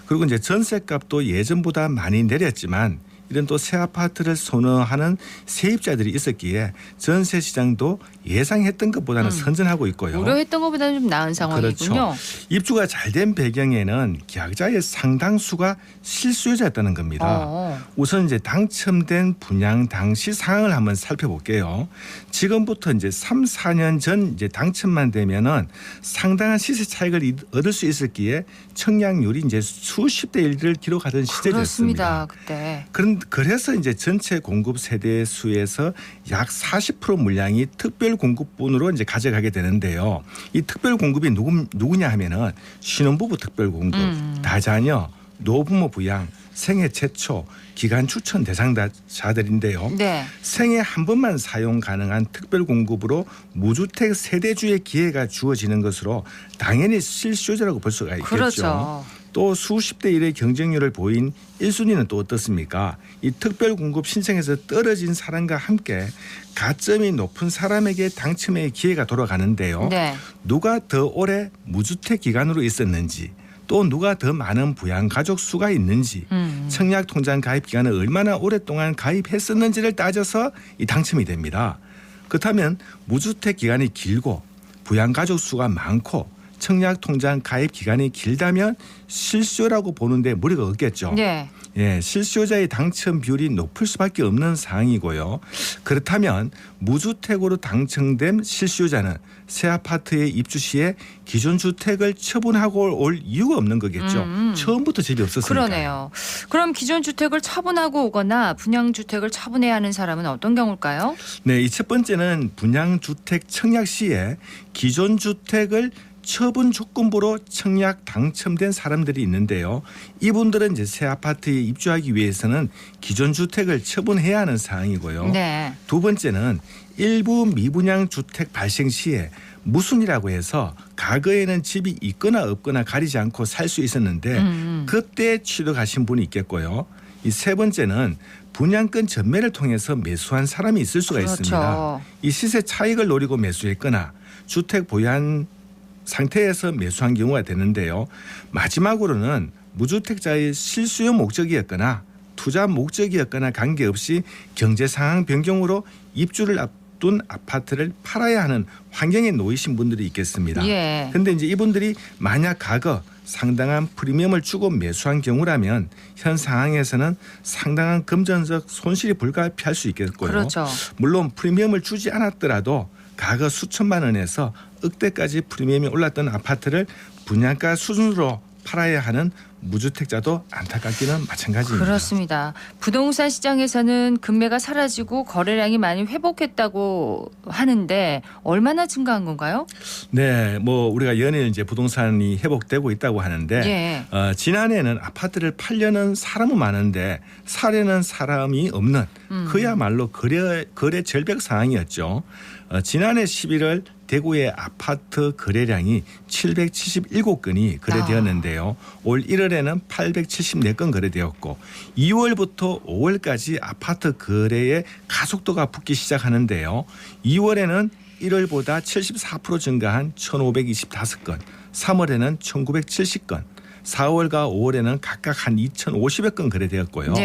그리고 이제 전세값도 예전보다 많이 내렸지만 이런 또 새 아파트를 선호하는 세입자들이 있었기에 전세 시장도 예상했던 것보다는 선전하고 있고요. 우려했던 것보다는 좀 나은 상황이군요. 그렇죠. 입주가 잘 된 배경에는 계약자의 상당수가 실수요자였다는 겁니다. 우선 이제 당첨된 분양 당시 상황을 한번 살펴볼게요. 지금부터 이제 3, 4년 전 이제 당첨만 되면은 상당한 시세 차익을 얻을 수 있었기에 청약률이 이제 수십 대 1을 기록하던 시절이었습니다. 그렇습니다. 그때. 그래서 이제 전체 공급 세대 수에서 약 40% 물량이 특별 공급분으로 이제 가져가게 되는데요. 이 특별 공급이 누구냐 하면은 신혼부부 특별 공급, 다자녀, 노부모 부양, 생애 최초, 기간 추천 대상자들인데요. 네. 생애 한 번만 사용 가능한 특별 공급으로 무주택 세대주의 기회가 주어지는 것으로 당연히 실수요자라고 볼 수가 있겠죠. 그렇죠. 또 수십 대 1의 경쟁률을 보인 1순위는 또 어떻습니까? 이 특별 공급 신청에서 떨어진 사람과 함께 가점이 높은 사람에게 당첨의 기회가 돌아가는데요. 네. 누가 더 오래 무주택 기간으로 있었는지 또 누가 더 많은 부양 가족 수가 있는지 청약 통장 가입 기간을 얼마나 오랫동안 가입했었는지를 따져서 이 당첨이 됩니다. 그렇다면 무주택 기간이 길고 부양 가족 수가 많고 청약 통장 가입 기간이 길다면 실수요라고 보는데 무리가 없겠죠. 네. 예, 실수요자의 당첨 비율이 높을 수밖에 없는 상황이고요. 그렇다면 무주택으로 당첨된 실수요자는 새 아파트에 입주 시에 기존 주택을 처분하고 올 이유가 없는 거겠죠. 처음부터 집이 없었으니까. 그러네요. 그럼 기존 주택을 처분하고 오거나 분양주택을 처분해야 하는 사람은 어떤 경우일까요? 네, 이 첫 번째는 분양주택 청약 시에 기존 주택을 처분 조건부로 청약 당첨된 사람들이 있는데요. 이분들은 이제 새 아파트에 입주하기 위해서는 기존 주택을 처분해야 하는 상황이고요. 네. 두 번째는 일부 미분양 주택 발생 시에 무순이라고 해서 과거에는 집이 있거나 없거나 가리지 않고 살 수 있었는데 그때 취득하신 분이 있겠고요. 이 세 번째는 분양권 전매를 통해서 매수한 사람이 있을 수가 그렇죠. 있습니다. 이 시세 차익을 노리고 매수했거나 주택 보유한 상태에서 매수한 경우가 되는데요. 마지막으로는 무주택자의 실수요 목적이었거나 투자 목적이었거나 관계없이 경제 상황 변경으로 입주를 앞둔 아파트를 팔아야 하는 환경에 놓이신 분들이 있겠습니다. 그런데 이제 이분들이 만약 과거 상당한 프리미엄을 주고 매수한 경우라면 현 상황에서는 상당한 금전적 손실이 불가피할 수 있겠고요. 그렇죠. 물론 프리미엄을 주지 않았더라도 과거 수천만 원에서 억대까지 프리미엄이 올랐던 아파트를 분양가 수준으로 팔아야 하는 무주택자도 안타깝기는 마찬가지입니다. 그렇습니다. 부동산 시장에서는 금매가 사라지고 거래량이 많이 회복했다고 하는데 얼마나 증가한 건가요? 네, 뭐 우리가 연일 이제 부동산이 회복되고 있다고 하는데 지난해는 아파트를 팔려는 사람은 많은데 사려는 사람이 없는 그야말로 거래 절벽 상황이었죠. 지난해 11월 대구의 아파트 거래량이 777건이 거래되었는데요. 올 1월에는 874건 거래되었고 2월부터 5월까지 아파트 거래의 가속도가 붙기 시작하는데요. 2월에는 1월보다 74% 증가한 1,525건, 3월에는 1,970건, 4월과 5월에는 각각 한 2,050여 건 거래되었고요.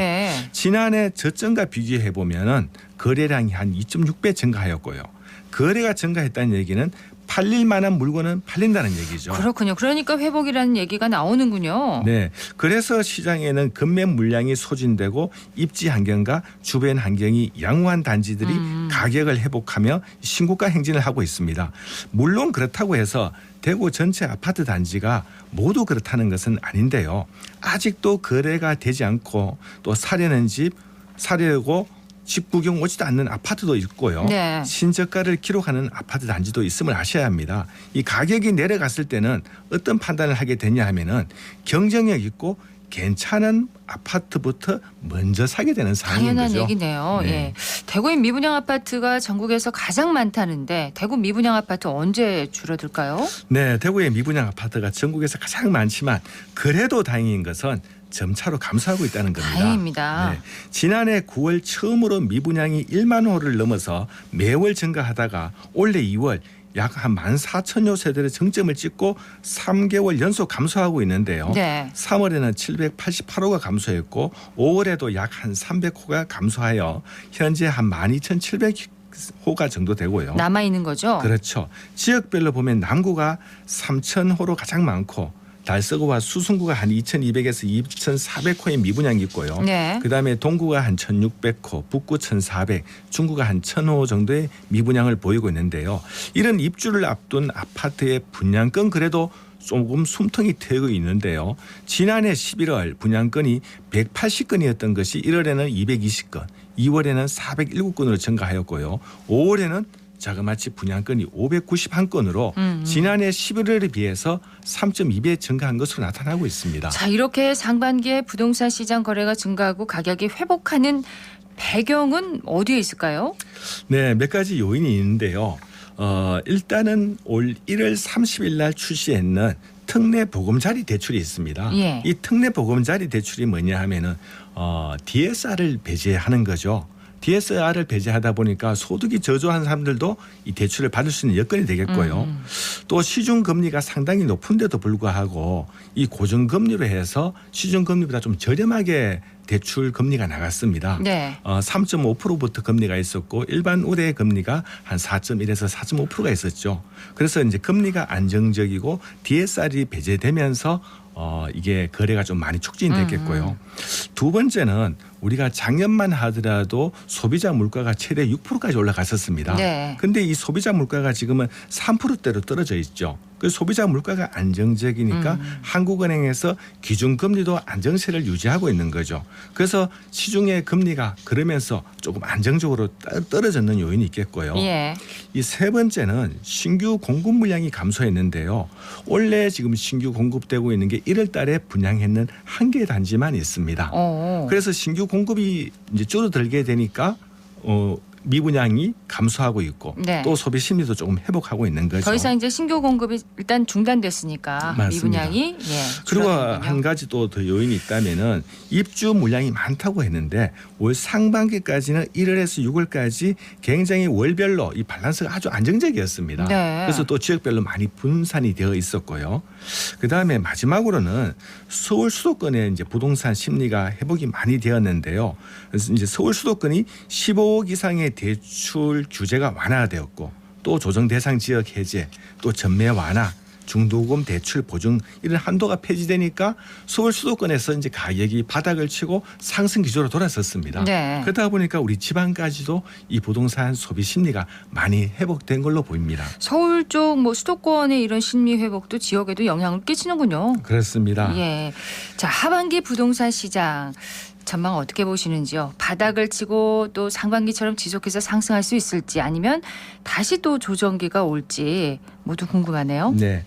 지난해 저점과 비교해 보면은 거래량이 한 2.6배 증가하였고요. 거래가 증가했다는 얘기는 팔릴 만한 물건은 팔린다는 얘기죠. 그렇군요. 그러니까 회복이라는 얘기가 나오는군요. 네, 그래서 시장에는 금매 물량이 소진되고 입지 환경과 주변 환경이 양호한 단지들이 가격을 회복하며 신고가 행진을 하고 있습니다. 물론 그렇다고 해서 대구 전체 아파트 단지가 모두 그렇다는 것은 아닌데요. 아직도 거래가 되지 않고 또 사려고 집 구경 오지도 않는 아파트도 있고요. 네. 신저가를 기록하는 아파트 단지도 있음을 아셔야 합니다. 이 가격이 내려갔을 때는 어떤 판단을 하게 되냐 하면은 경쟁력 있고 괜찮은 아파트부터 먼저 사게 되는 상황인 당연한 거죠. 얘기네요. 네. 예. 대구의 미분양 아파트가 전국에서 가장 많다는데 대구 미분양 아파트 언제 줄어들까요? 네, 대구의 미분양 아파트가 전국에서 가장 많지만 그래도 다행인 것은 점차로 감소하고 있다는 겁니다. 다행입니다. 네, 지난해 9월 처음으로 미분양이 1만 호를 넘어서 매월 증가하다가 올해 2월 약 한 14,000여 세대의 정점을 찍고 3개월 연속 감소하고 있는데요. 네. 3월에는 788호가 감소했고 5월에도 약 한 300호가 감소하여 현재 한 12,700호가 정도 되고요. 남아 있는 거죠? 그렇죠. 지역별로 보면 남구가 3,000호로 가장 많고 달서구와 수성구가 한 2,200에서 2,400호의 미분양이 있고요. 네. 그다음에 동구가 한 1,600호, 북구 1,400, 중구가 한 1,000호 정도의 미분양을 보이고 있는데요. 이런 입주를 앞둔 아파트의 분양권 그래도 조금 숨통이 트이고 있는데요. 지난해 11월 분양건이 180건이었던 것이 1월에는 220건, 2월에는 407건으로 증가하였고요. 5월에는 자그마치 분양건이 591건으로 지난해 11월에 비해서 3.2배 증가한 것으로 나타나고 있습니다. 자, 이렇게 상반기에 부동산 시장 거래가 증가하고 가격이 회복하는 배경은 어디에 있을까요? 네, 몇 가지 요인이 있는데요. 일단은 올 1월 30일 날 출시했는 특례 보금자리 대출이 있습니다. 예. 이 특례 보금자리 대출이 뭐냐 하면은 DSR을 배제하는 거죠. DSR을 배제하다 보니까 소득이 저조한 사람들도 이 대출을 받을 수 있는 여건이 되겠고요. 또 시중금리가 상당히 높은데도 불구하고 이 고정금리로 해서 시중금리보다 좀 저렴하게 대출 금리가 나갔습니다. 네. 3.5%부터 금리가 있었고 일반 우대 금리가 한 4.1에서 4.5%가 있었죠. 그래서 이제 금리가 안정적이고 DSR이 배제되면서 이게 거래가 좀 많이 촉진됐겠고요. 두 번째는 우리가 작년만 하더라도 소비자 물가가 최대 6%까지 올라갔었습니다. 그런데 이 소비자 물가가 지금은 3%대로 떨어져 있죠. 그 소비자 물가가 안정적이니까 한국은행에서 기준금리도 안정세를 유지하고 있는 거죠. 그래서 시중의 금리가 그러면서 조금 안정적으로 떨어졌는 요인이 있겠고요. 예. 이 세 번째는 신규 공급 물량이 감소했는데요. 원래 지금 신규 공급되고 있는 게 1월 달에 분양했는 한 개 단지만 있습니다. 그래서 신규 공급이 이제 줄어들게 되니까 미분양이 감소하고 있고 네. 또 소비 심리도 조금 회복하고 있는 거죠. 더 이상 이제 신규 공급이 일단 중단됐으니까 맞습니다. 미분양이 그리고 줄어드는군요. 한 가지 또 더 요인이 있다면은 입주 물량이 많다고 했는데 올 상반기까지는 1월에서 6월까지 굉장히 월별로 이 밸런스가 아주 안정적이었습니다. 네. 그래서 또 지역별로 많이 분산이 되어 있었고요. 그다음에 마지막으로는 서울 수도권의 이제 부동산 심리가 회복이 많이 되었는데요. 그래서 이제 서울 수도권이 15억 이상의 대출 규제가 완화되었고 또 조정 대상 지역 해제, 또 전매 완화, 중도금 대출 보증 이런 한도가 폐지되니까 서울 수도권에서 이제 가격이 바닥을 치고 상승 기조로 돌아섰습니다. 네. 그러다 보니까 우리 지방까지도 이 부동산 소비 심리가 많이 회복된 걸로 보입니다. 서울 쪽 뭐 수도권의 이런 심리 회복도 지역에도 영향을 끼치는군요. 그렇습니다. 예. 자, 하반기 부동산 시장 전망 어떻게 보시는지요? 바닥을 치고 또 상반기처럼 지속해서 상승할 수 있을지 아니면 다시 또 조정기가 올지 모두 궁금하네요. 네.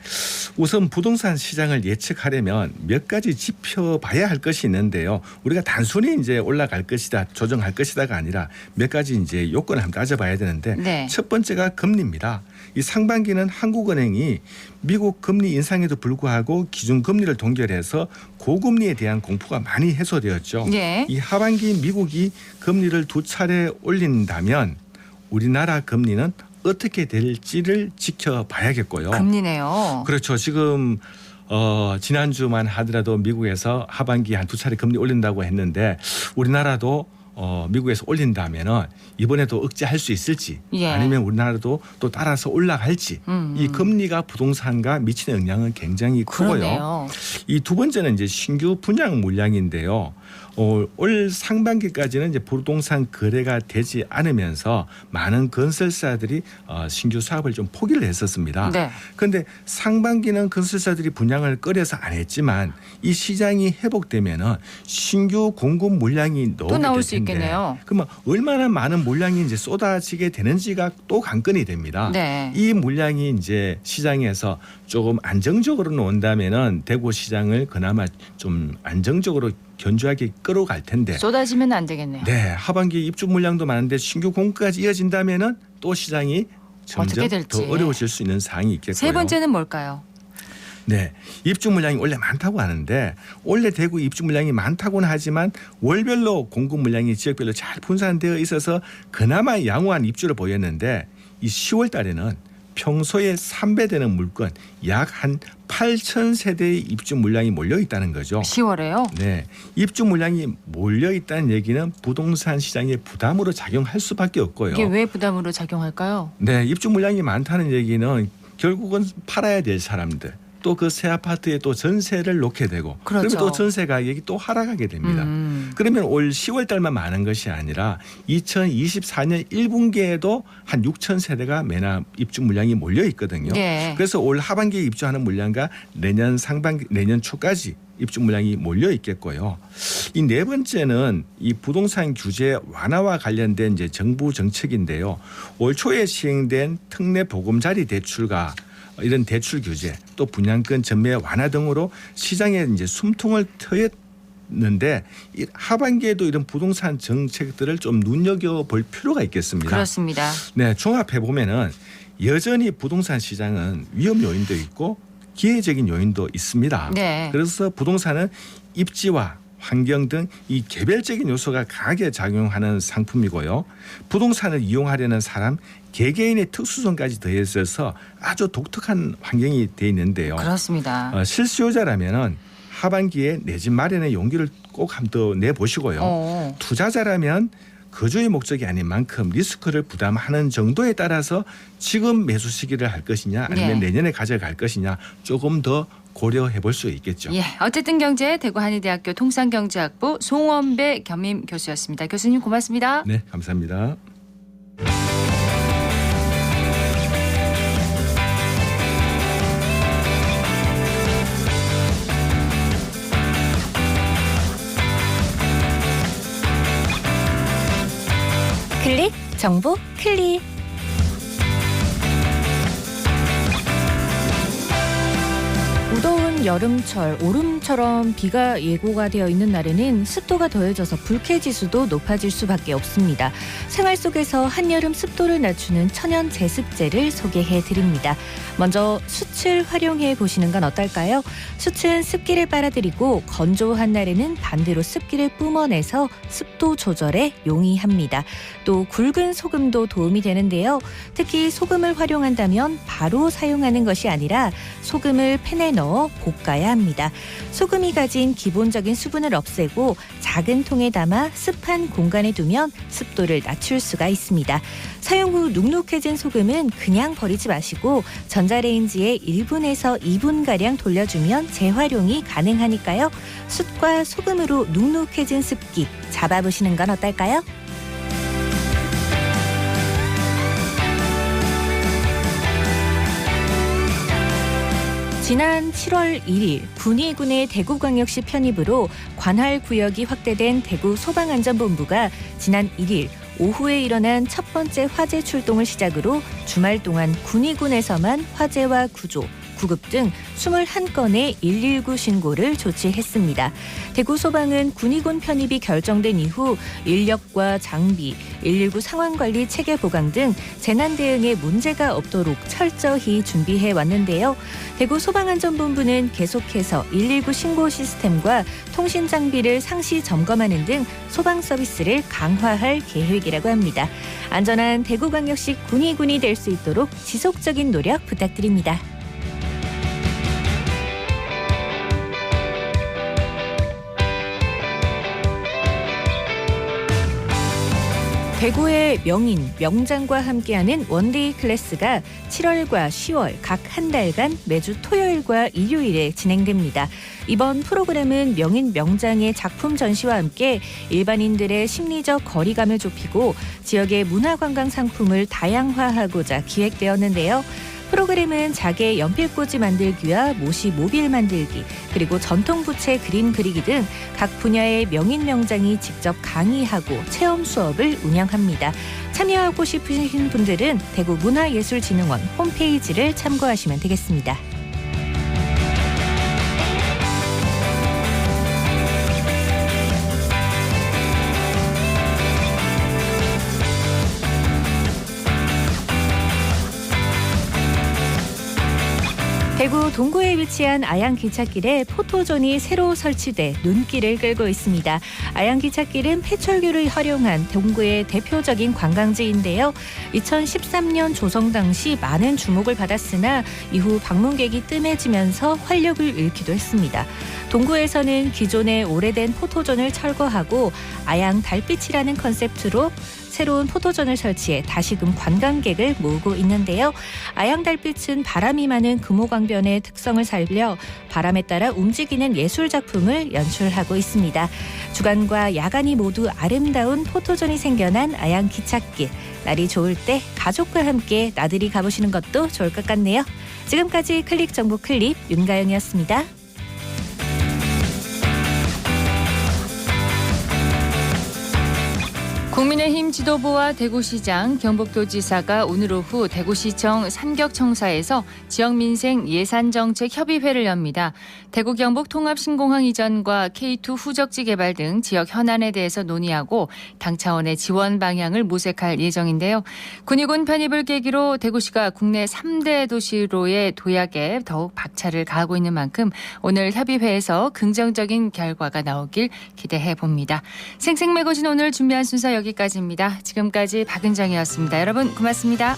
우선 부동산 시장을 예측하려면 몇 가지 짚어봐야 할 것이 있는데요. 우리가 단순히 이제 올라갈 것이다, 조정할 것이다가 아니라 몇 가지 이제 요건을 한번 따져봐야 되는데 네. 첫 번째가 금리입니다. 이 상반기는 한국은행이 미국 금리 인상에도 불구하고 기준금리를 동결해서 고금리에 대한 공포가 많이 해소되었죠. 네. 이 하반기 미국이 금리를 두 차례 올린다면 우리나라 금리는 어떻게 될지를 지켜봐야겠고요. 금리네요. 그렇죠. 지금 지난주만 하더라도 미국에서 하반기 한 두 차례 금리 올린다고 했는데 우리나라도 미국에서 올린다면은 이번에도 억제할 수 있을지 예. 아니면 우리나라도 또 따라서 올라갈지 이 금리가 부동산과 미치는 영향은 굉장히 크고요. 그러네요. 이 두 번째는 이제 신규 분양 물량인데요. 올 상반기까지는 이제 부동산 거래가 되지 않으면서 많은 건설사들이 신규 사업을 좀 포기를 했었습니다. 그런데 네. 상반기는 건설사들이 분양을 꺼려서 안 했지만 이 시장이 회복되면은 신규 공급 물량이 또 나올 수 있겠네요. 그러면 얼마나 많은 물량이 이제 쏟아지게 되는지가 또 관건이 됩니다. 네. 이 물량이 이제 시장에서 조금 안정적으로 온다면은 대구 시장을 그나마 좀 안정적으로 견조하게 끌어갈 텐데 쏟아지면 안 되겠네요. 네, 하반기 입주 물량도 많은데 신규 공급까지 이어진다면은 또 시장이 점점 더 어려워질 수 있는 상황이 있겠고요. 세 번째는 뭘까요? 네, 입주 물량이 원래 많다고 하는데 원래 대구 입주 물량이 많다고는 하지만 월별로 공급 물량이 지역별로 잘 분산되어 있어서 그나마 양호한 입주를 보였는데 이 10월 달에는 평소에 3배 되는 물건 약 한 8,000세대의 입주 물량이 몰려 있다는 거죠. 10월에요? 네, 입주 물량이 몰려 있다는 얘기는 부동산 시장에 부담으로 작용할 수밖에 없고요. 이게 왜 부담으로 작용할까요? 네, 입주 물량이 많다는 얘기는 결국은 팔아야 될 사람들. 또 그 새 아파트에 또 전세를 놓게 되고 그렇죠. 그러면 또 전세 가격이 또 하락하게 됩니다. 그러면 올 10월 달만 많은 것이 아니라 2024년 1분기에도 한 6천 세대가 매나 입주 물량이 몰려 있거든요. 네. 그래서 올 하반기에 입주하는 물량과 내년 상반기 내년 초까지 입주 물량이 몰려 있겠고요. 이 네 번째는 이 부동산 규제 완화와 관련된 이제 정부 정책인데요. 올 초에 시행된 특례 보금자리 대출과 이런 대출 규제 또 분양권 전매 완화 등으로 시장에 이제 숨통을 트였는데 하반기에도 이런 부동산 정책들을 좀 눈여겨볼 필요가 있겠습니다. 그렇습니다. 네, 종합해 보면은 여전히 부동산 시장은 위험 요인도 있고 기회적인 요인도 있습니다. 네. 그래서 부동산은 입지와 환경 등 이 개별적인 요소가 강하게 작용하는 상품이고요. 부동산을 이용하려는 사람 개개인의 특수성까지 더해져서 아주 독특한 환경이 돼 있는데요. 그렇습니다. 실수요자라면은 하반기에 내 집 마련의 용기를 꼭 한번 더 내보시고요. 투자자라면 거주의 목적이 아닌 만큼 리스크를 부담하는 정도에 따라서 지금 매수 시기를 할 것이냐 아니면 내년에 가져갈 것이냐 조금 더 고려해 볼 수 있겠죠. 예, 어쨌든 경제 대구 한의대학교 통상경제학부 송원배 겸임 교수였습니다. 교수님 고맙습니다. 네, 감사합니다. 클릭 정보 클릭. 무더운 여름철 오름처럼 비가 예고가 되어 있는 날에는 습도가 더해져서 불쾌지수도 높아질 수밖에 없습니다. 생활 속에서 한여름 습도를 낮추는 천연 제습제를 소개해 드립니다. 먼저 숯을 활용해 보시는 건 어떨까요? 숯은 습기를 빨아들이고 건조한 날에는 반대로 습기를 뿜어내서 습도 조절에 용이합니다. 또 굵은 소금도 도움이 되는데요. 특히 소금을 활용한다면 바로 사용하는 것이 아니라 소금을 팬에 넣어 볶아야 합니다. 소금이 가진 기본적인 수분을 없애고 작은 통에 담아 습한 공간에 두면 습도를 낮출 수가 있습니다. 사용 후 눅눅해진 소금은 그냥 버리지 마시고 전자레인지에 1분에서 2분가량 돌려주면 재활용이 가능하니까요. 숯과 소금으로 눅눅해진 습기 잡아보시는 건 어떨까요? 지난 7월 1일 군위군의 대구광역시 편입으로 관할 구역이 확대된 대구 소방안전본부가 지난 1일 오후에 일어난 첫 번째 화재 출동을 시작으로 주말 동안 군위군에서만 화재와 구조, 구급 등 21건의 119 신고를 조치했습니다. 대구 소방은 군위군 편입이 결정된 이후 인력과 장비, 119 상황관리 체계 보강 등 재난 대응에 문제가 없도록 철저히 준비해 왔는데요. 대구 소방안전본부는 계속해서 119 신고 시스템과 통신 장비를 상시 점검하는 등 소방 서비스를 강화할 계획이라고 합니다. 안전한 대구광역시 군위군이 될 수 있도록 지속적인 노력 부탁드립니다. 대구의 명인, 명장과 함께하는 원데이 클래스가 7월과 10월 각 한 달간 매주 토요일과 일요일에 진행됩니다. 이번 프로그램은 명인, 명장의 작품 전시와 함께 일반인들의 심리적 거리감을 좁히고 지역의 문화관광 상품을 다양화하고자 기획되었는데요. 프로그램은 자개 연필꽂이 만들기와 모시 모빌 만들기, 그리고 전통 부채 그림 그리기 등 각 분야의 명인 명장이 직접 강의하고 체험 수업을 운영합니다. 참여하고 싶으신 분들은 대구문화예술진흥원 홈페이지를 참고하시면 되겠습니다. 대구 동구에 위치한 아양기찻길에 포토존이 새로 설치돼 눈길을 끌고 있습니다. 아양기찻길은 폐철교를 활용한 동구의 대표적인 관광지인데요. 2013년 조성 당시 많은 주목을 받았으나 이후 방문객이 뜸해지면서 활력을 잃기도 했습니다. 동구에서는 기존의 오래된 포토존을 철거하고 아양 달빛이라는 컨셉트로 새로운 포토존을 설치해 다시금 관광객을 모으고 있는데요. 아양달빛은 바람이 많은 금호강변의 특성을 살려 바람에 따라 움직이는 예술작품을 연출하고 있습니다. 주간과 야간이 모두 아름다운 포토존이 생겨난 아양기찻길. 날이 좋을 때 가족과 함께 나들이 가보시는 것도 좋을 것 같네요. 지금까지 클릭 정보 클립 윤가영이었습니다. 국민의힘 지도부와 대구시장, 경북도지사가 오늘 오후 대구시청 삼격청사에서 지역민생 예산정책협의회를 엽니다. 대구 경북 통합신공항 이전과 K2 후적지 개발 등 지역 현안에 대해서 논의하고 당 차원의 지원 방향을 모색할 예정인데요. 군의군 편입을 계기로 대구시가 국내 3대 도시로의 도약에 더욱 박차를 가하고 있는 만큼 오늘 협의회에서 긍정적인 결과가 나오길 기대해 봅니다. 생생매거진 오늘 준비한 순서 여기까지입니다. 지금까지 박은정이었습니다. 여러분 고맙습니다.